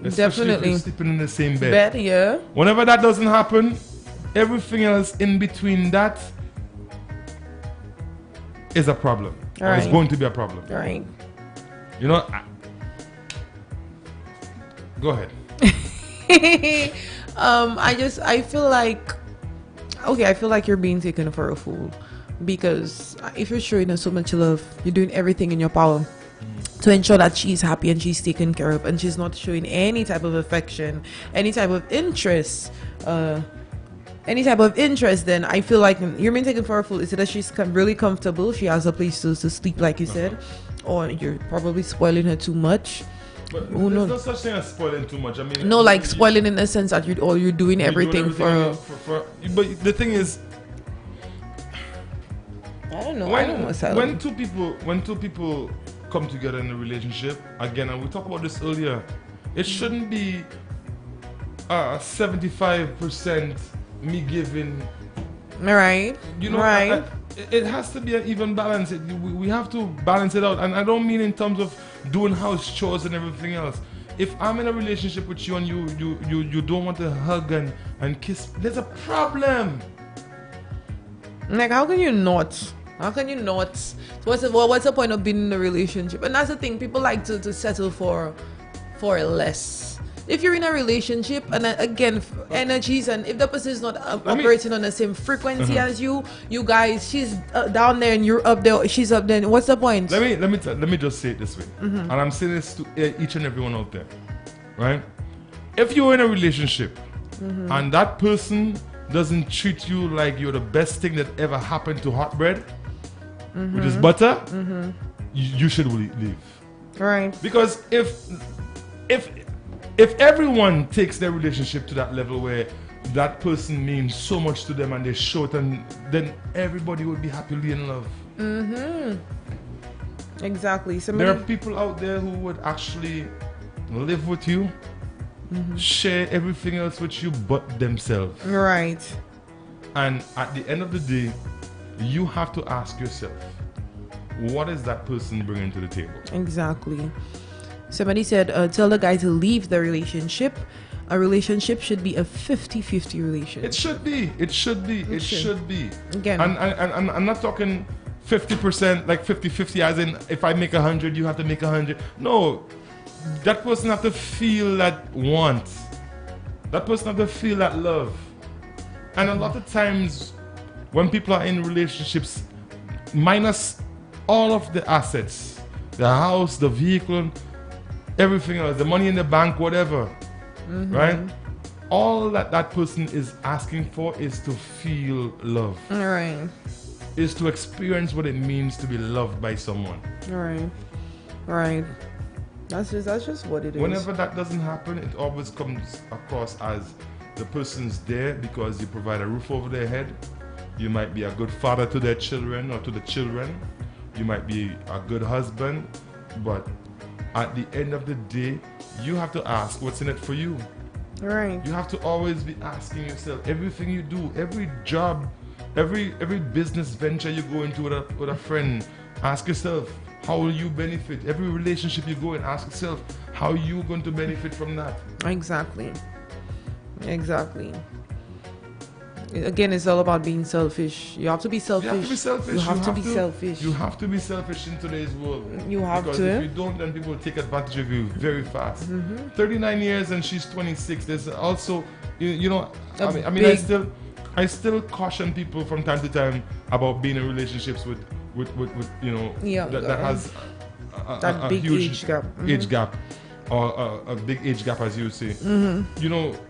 especially if you're sleeping in the same bed. Yeah. Whenever that doesn't happen, everything else in between that is a problem. Right. It's going to be a problem. Right. Go ahead. I feel like you're being taken for a fool. Because if you're showing her so much love, you're doing everything in your power to ensure that she's happy and she's taken care of, and she's not showing any type of affection, any type of interest, then I feel like you're being taken for a fool. Is it that she's really comfortable, she has a place to sleep, like you said, or you're probably spoiling her too much? But there's no such thing as spoiling too much. I mean, no, like spoiling in the sense that you're doing everything for her. But the thing is, I don't know. When two people come together in a relationship, again, and we talked about this earlier, it shouldn't be 75% me giving. Right. Right. It has to be an even balance. We have to balance it out, and I don't mean in terms of doing house chores and everything else. if I'm in a relationship with you and you don't want to hug and kiss, there's a problem. Like, how can you not? How can you not? What's the point of being in a relationship? And that's the thing, people like to settle for less. If you're in a relationship, and again, energies, and if the person is not operating on the same frequency as you guys, she's down there and you're up there, she's up there. What's the point? Let me just say it this way, and I'm saying this to each and everyone out there, right? If you're in a relationship and that person doesn't treat you like you're the best thing that ever happened to hot bread, which is butter, you should leave. Right. Because if everyone takes their relationship to that level where that person means so much to them and they show it, and then everybody would be happily in love. Exactly. There are people out there who would actually live with you, share everything else with you but themselves. Right. And at the end of the day, you have to ask yourself, what is that person bringing to the table? Exactly. Somebody said, tell the guy to leave the relationship. A relationship should be a 50-50 relationship. It should be. It should be. Again. And I'm not talking 50%, like 50-50, as in if I make 100, you have to make 100. No. That person have to feel that want. That person have to feel that love. And a lot of times, when people are in relationships, minus all of the assets, the house, the vehicle, everything else, the money in the bank, whatever, right? All that person is asking for is to feel love. All right. Is to experience what it means to be loved by someone. All right. Right. That's just what it is. Whenever that doesn't happen, it always comes across as the person's there because you provide a roof over their head. You might be a good father to their children or to the children. You might be a good husband, but at the end of the day, you have to ask what's in it for you. Right. You have to always be asking yourself, everything you do, every job, every business venture you go into with a friend, ask yourself, how will you benefit? Every relationship you go in, ask yourself, how are you going to benefit from that? Exactly. Again, it's all about being selfish. You have to be selfish. You have to be selfish. You have to be selfish. You have to be selfish in today's world. You have because to. If you don't, then people will take advantage of you very fast. 39 years and she's 26. There's also, I still caution people from time to time about being in relationships with that has that big huge age gap. Or a big age gap, as you say.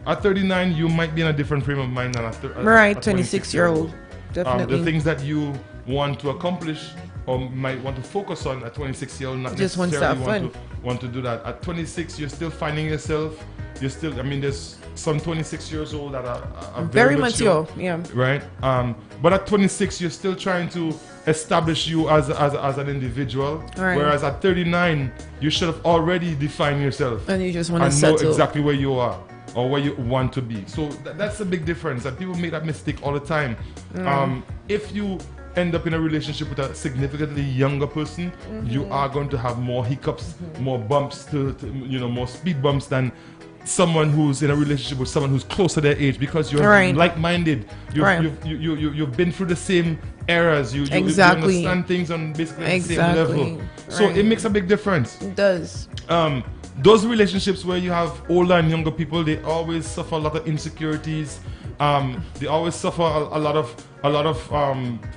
At 39, you might be in a different frame of mind than a 26-year-old. Definitely. The things that you want to accomplish or might want to focus on at 26-year-old, not just necessarily want to do that. At 26, you're still finding yourself. There's some 26 years old that are very mature. Yeah. Right. But at 26, you're still trying to establish you as an individual. Right. Whereas at 39, you should have already defined yourself. And you just want to settle. Know exactly where you are or where you want to be. So that's a big difference. And people make that mistake all the time. If you end up in a relationship with a significantly younger person, you are going to have more hiccups, more bumps, more speed bumps than someone who's in a relationship with someone who's close to their age, because you're like-minded. You've been through the same eras. You understand things on basically the same level. So it makes a big difference. It does. Those relationships where you have older and younger people, they always suffer a lot of insecurities. They always suffer a lot of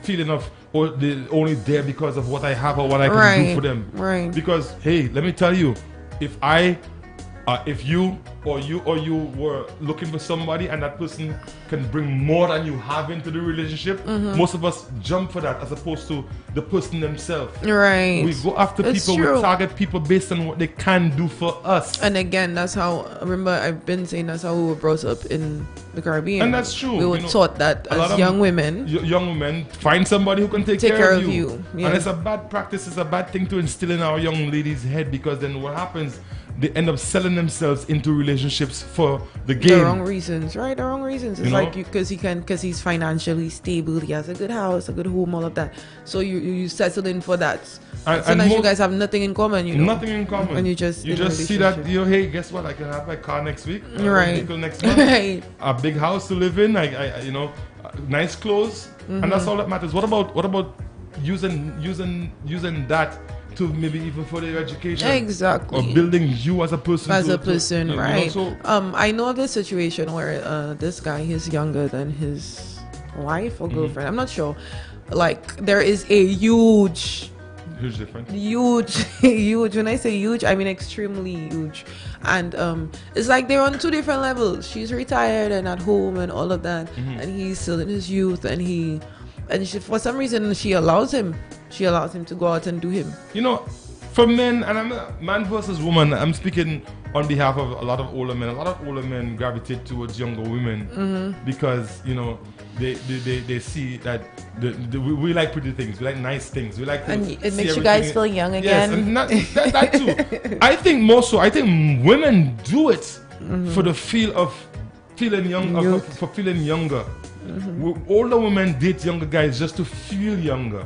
feeling of, they're only there because of what I have or what I can do for them. Right. Because hey, let me tell you, if you were looking for somebody and that person can bring more than you have into the relationship, most of us jump for that as opposed to the person themselves. Right. We go after people, we target people based on what they can do for us. And again, that's how, remember I've been saying, that's how we were brought up in the Caribbean. And that's true. We were taught that as young women. Young women, find somebody who can take care of you. Yeah. And it's a bad practice, it's a bad thing to instill in our young ladies' head, because then what happens, they end up selling themselves into relationships relationships for the game. The wrong reasons, right? The wrong reasons. It's like because he's financially stable, he has a good house, a good home, all of that. So you settle in for that. Sometimes you guys have nothing in common, Nothing in common. And you just see that, hey, guess what? I can have my car next week. Right. Vehicle next month. Right. A big house to live in. Nice clothes, and that's all that matters. What about using that to maybe even further your education? Exactly. Or building you as a person. Right. I know of this situation where this guy, he's younger than his wife or girlfriend. I'm not sure. Like, there is a huge difference. Huge. When I say huge, I mean extremely huge. And it's like they're on two different levels. She's retired and at home and all of that, and he's still in his youth, and she, for some reason, she allows him to go out and do him. For men, and I'm man versus woman, I'm speaking on behalf of a lot of older men. A lot of older men gravitate towards younger women because they see that we like pretty things, we like nice things, we like to and it makes you guys feel young again. Yes, and that too. I think more so. I think women do it for the feel of feeling young, for feeling younger. Older women date younger guys just to feel younger,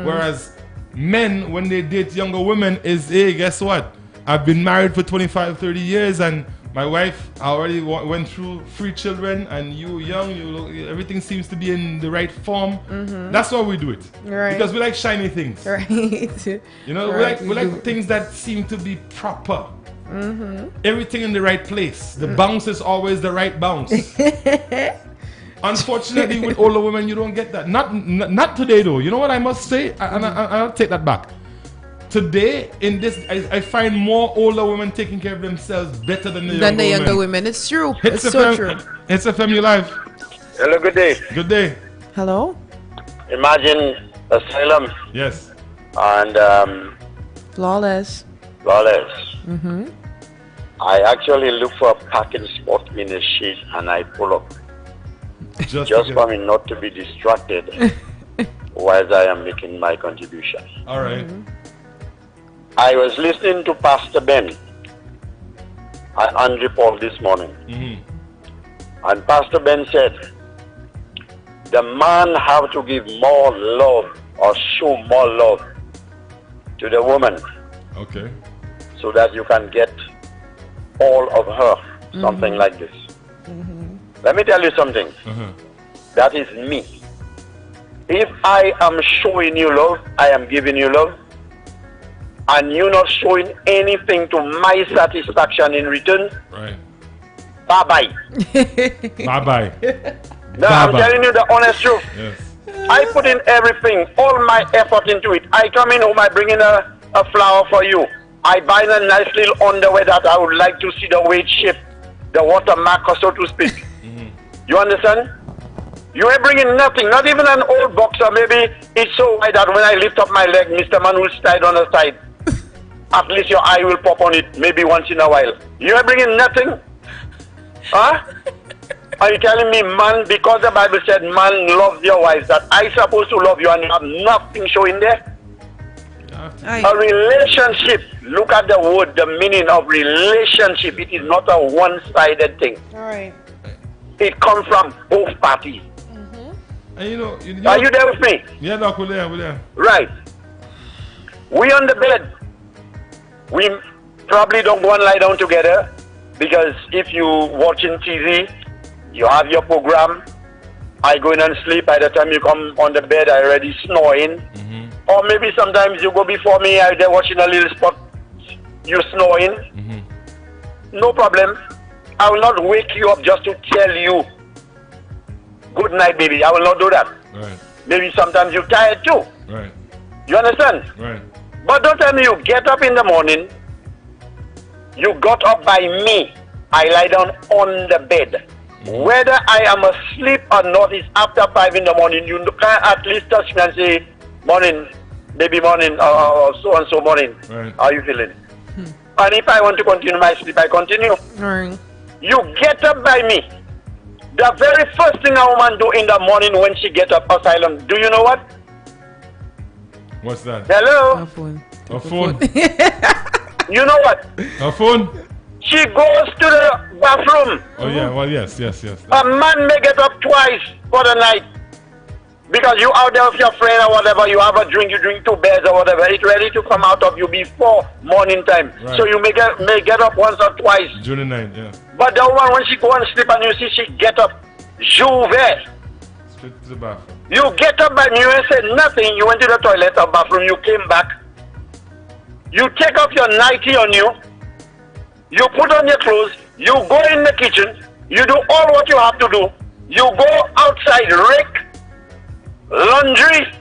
whereas men, when they date younger women, is, hey, guess what? I've been married for 25, 30 years, and my wife already went through 3 children, and you young, everything seems to be in the right form. That's why we do it, right? Because we like shiny things, right? We like things that seem to be proper. Everything in the right place. The bounce is always the right bounce. Unfortunately, with older women, you don't get that. Not today, though. You know what I must say? I'll take that back. Today, in this, I find more older women taking care of themselves better than the younger women. It's true. It's so true. It's a family life. Hello, good day. Good day. Hello. Imagine asylum. Yes. And flawless. I actually look for a parking spot in the shade, and I pull up. Just for me not to be distracted while I am making my contribution. All right. I was listening to Pastor Ben and Andrew Paul this morning. And Pastor Ben said, the man have to give more love or show more love to the woman. Okay. So that you can get all of her. Something like this. Let me tell you something. That is me. If I am showing you love, I am giving you love, and you're not showing anything to my satisfaction in return, right? Bye-bye. Bye-bye. No, I'm telling you the honest truth. Yes. I put in everything, all my effort into it. I come in home, I bring in a flower for you. I buy a nice little underwear that I would like to see the weight shape, the watermark, so to speak. You understand? You are bringing nothing, not even an old boxer. Maybe it's so wide that when I lift up my leg, Mr. Man will slide on the side. At least your eye will pop on it, maybe once in a while. You are bringing nothing? Huh? Are you telling me, man, because the Bible said man loves your wife, that I supposed to love you and you have nothing showing there? A relationship, look at the word, the meaning of relationship. It is not a one-sided thing. All right. It comes from both parties. And are you there with me? Yeah, no, we're there. Right. We on the bed. We probably don't go and lie down together, because if you watching TV, you have your program. I go in and sleep. By the time you come on the bed, I already snoring. Or maybe sometimes you go before me, I'm there watching a little spot, you snoring. No problem. I will not wake you up just to tell you, good night, baby. I will not do that. Right. Maybe sometimes you're tired too. Right. You understand? Right. But don't tell me you get up in the morning, you got up by me, I lie down on the bed. Whether I am asleep or not, it's after 5 in the morning. You can at least touch me and say, morning, baby, morning, or so and so morning. Right. How are you feeling? And if I want to continue my sleep, I continue. Right. You get up by me. The very first thing a woman do in the morning when she get up, asylum, do you know what? What's that? Hello? A phone. A phone. You know what? A phone? She goes to the bathroom. Oh yeah, well yes. A man may get up twice for the night. Because you out there with your friend or whatever, you have a drink, you drink 2 beers or whatever, it's ready to come out of you before morning time. Right. So you may get up once or twice. During the night, yeah. But the woman, when she go and sleep and you see she get up, Juve. Straight to the bathroom. You get up and you ain't said nothing, you went to the toilet or bathroom, you came back. You take off your nightie on you, you put on your clothes, you go in the kitchen, you do all what you have to do. You go outside, rake, laundry,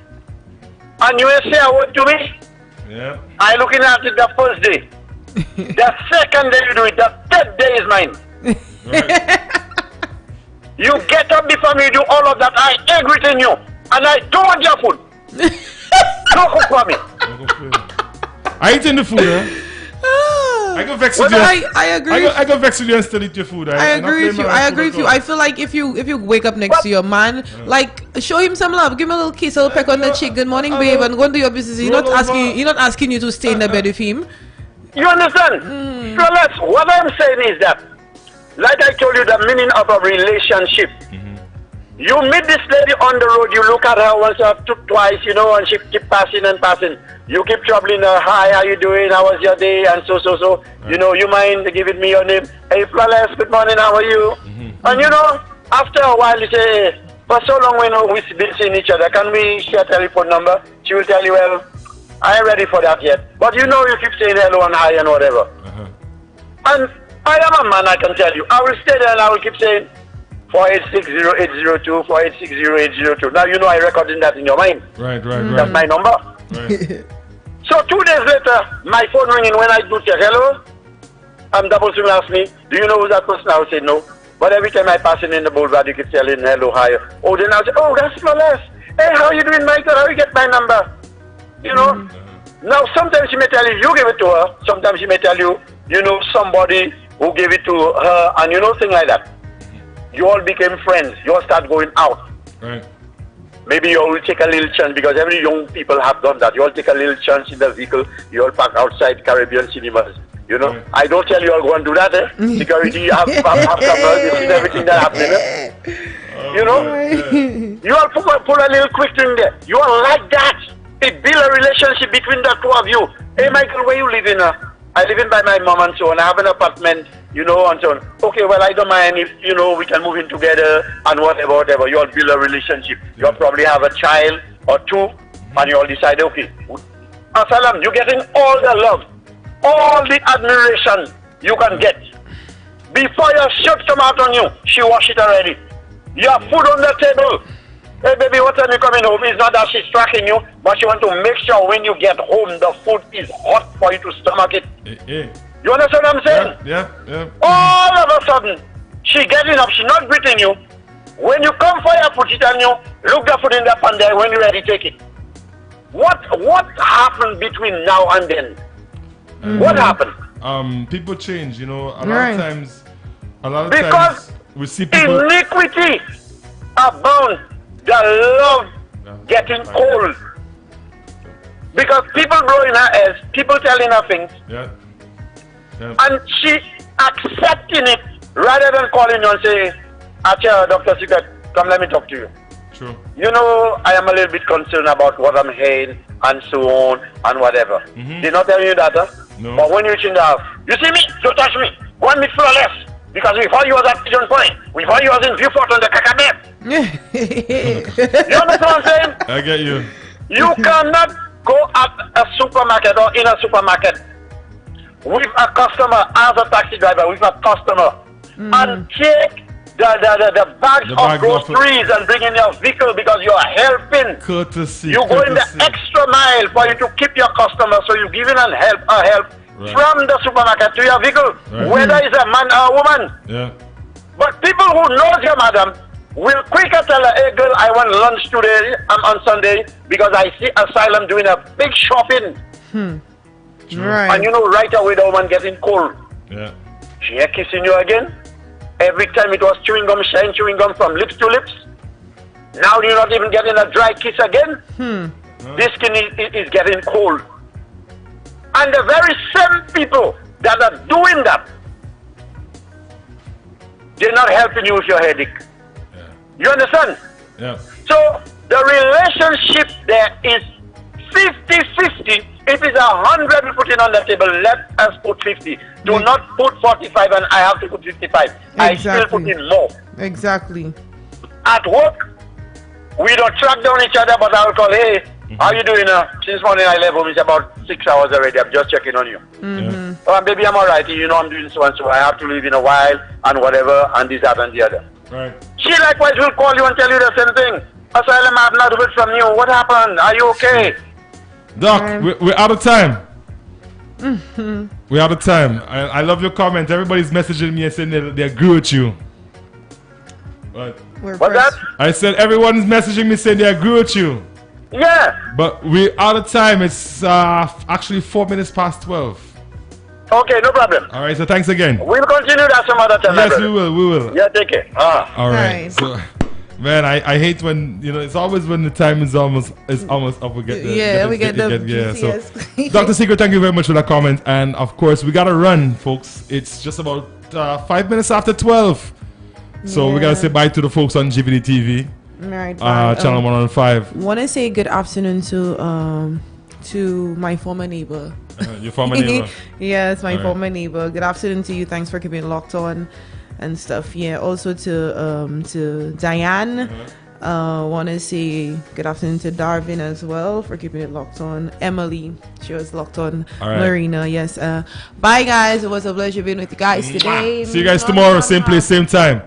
and you ain't say a word to me. Yeah. I looking at it the first day. The second day you do it, the third day is mine. Right. You get up before me, you do all of that. I agree with you, and I don't want your food. No cook for me. I eat in the food, eh? I go vex with you. I agree. I go vex with you and still eat your food. I agree with you. I agree with you. I feel like if you wake up next to your man, like show him some love, give him a little kiss, a little peck on the cheek. Good morning, babe, and go and do your business. He's not asking you to stay in the bed with him. You understand? So what I'm saying is that, like I told you, the meaning of a relationship. You meet this lady on the road, you look at her once or twice, and she keep passing and passing. You keep troubling her, hi, how you doing, how was your day, and so. Right. You mind giving me your name? Hey, Flawless, good morning, how are you? And after a while you say, for so long we've been seeing each other, can we share a telephone number? She will tell you, well, I ain't ready for that yet. But you keep saying hello and hi and whatever. And I am a man, I can tell you. I will stay there and I will keep saying, 4860802, 4860802. Now I recording that in your mind. Right. That's my number. Right. So 2 days later, my phone ringing when I do say hello. Double soon ask me, do you know who that person? I will say no. But every time I pass in the boulevard, you keep telling hello, hi. Oh, then I'll say, oh, that's Flawless. Hey, how you doing, Michael? How you get my number? Now sometimes she may tell you gave it to her. Sometimes she may tell you, somebody who gave it to her, and thing like that. You all became friends. You all start going out. Right. Maybe you all will take a little chance because every young people have done that. You all take a little chance in the vehicle. You all park outside Caribbean cinemas. Right. I don't tell you all go and do that. Security have cameras. You see everything that happening. You all pull a little quick thing there. You all like that. It build a relationship between the two of you. Hey, Michael, where you living? I live in by my mom and so on. I have an apartment, and so on. Okay, well, I don't mind if, we can move in together and whatever. You all build a relationship. You all probably have a child or two, and you all decide, okay, Assalam, you're getting all the love, all the admiration you can get. Before your shirt come out on you, she wash it already. You have food on the table. Hey, baby, what time you coming home? It's not that she's tracking you, but she want to make sure when you get home, the food is hot for you to stomach it. You understand what I'm saying? Yeah. All of a sudden, she getting up, she not greeting you. When you come for your food, she telling you, look the food in the pan there, when you're ready, take it. What happened between now and then? What happened? People change, a lot of times because we see people... iniquity abound. The love getting cold. Because people blowing her ears, people telling her things. Yeah. And she accepting it rather than calling you and say, Acha, Dr. Secret, come let me talk to you. True. I am a little bit concerned about what I'm hearing and so on and whatever. They're not telling you that, huh? No. But when you reach in the house, you see me? Don't touch me. Go and meet Flawless. Because we thought you was at Pigeon Point. We thought you was in Viewport on the Kakabeb. You understand what I'm saying? I get you. You cannot go at a supermarket or in a supermarket with a customer as a taxi driver, with a customer, and take the bags of groceries and bring in your vehicle because you are helping. Courtesy. You go in the extra mile for you to keep your customer, so you're giving a help from the supermarket to your vehicle, whether it's a man or a woman. Yeah. But people who knows your madam will quicker tell her, hey girl, I want lunch today, I'm on Sunday, because I see Asylum doing a big shopping. Right. And right away the woman getting cold. Yeah. She ain't kissing you again. Every time it was chewing gum, sharing chewing gum from lips to lips. Now you're not even getting a dry kiss again. This skin is getting cold. And the very same people that are doing that they're not helping you with your headache. Yeah. You understand? Yeah. So the relationship there is 50-50. If it's 100 we put it on the table, let us put 50. Do not put 45 and I have to put 55. I still put in more. Exactly. At work, we don't track down each other, but I'll call, hey, how you doing? Since morning I left home, it's about 6 hours already. I'm just checking on you. Yeah. Oh, baby, I'm alright. You know I'm doing so and so. I have to leave in a while and whatever and this, that and the other. Right. She likewise will call you and tell you the same thing. Asylum, I've not heard from you. What happened? Are you okay? Doc, we're out of time. We're out of time. I love your comment. Everybody's messaging me and saying they agree with you. But What's that? I said everyone's messaging me saying they agree with you. Yeah. But we're out of time. It's actually 4 minutes past 12. Okay, no problem. All right, so thanks again. We'll continue that some other time. Yes, we will. Yeah, take care. All right. Nice. So, man, I hate when it's always when the time is almost up. We get the So, Dr. Secret, thank you very much for that comment. And of course, we gotta run, folks. It's just about 5 minutes after 12. So we gotta say bye to the folks on GVD TV. Right. Channel 105. Want to say good afternoon to my former neighbor. Your former neighbor. Yes, my former neighbor. Good afternoon to you. Thanks for keeping it locked on and stuff. Yeah. Also to Diane. Want to say good afternoon to Darvin as well for keeping it locked on. Emily, she was locked on. Marina, yes. Bye guys. It was a pleasure being with you guys today. See you guys tomorrow, same place, same time.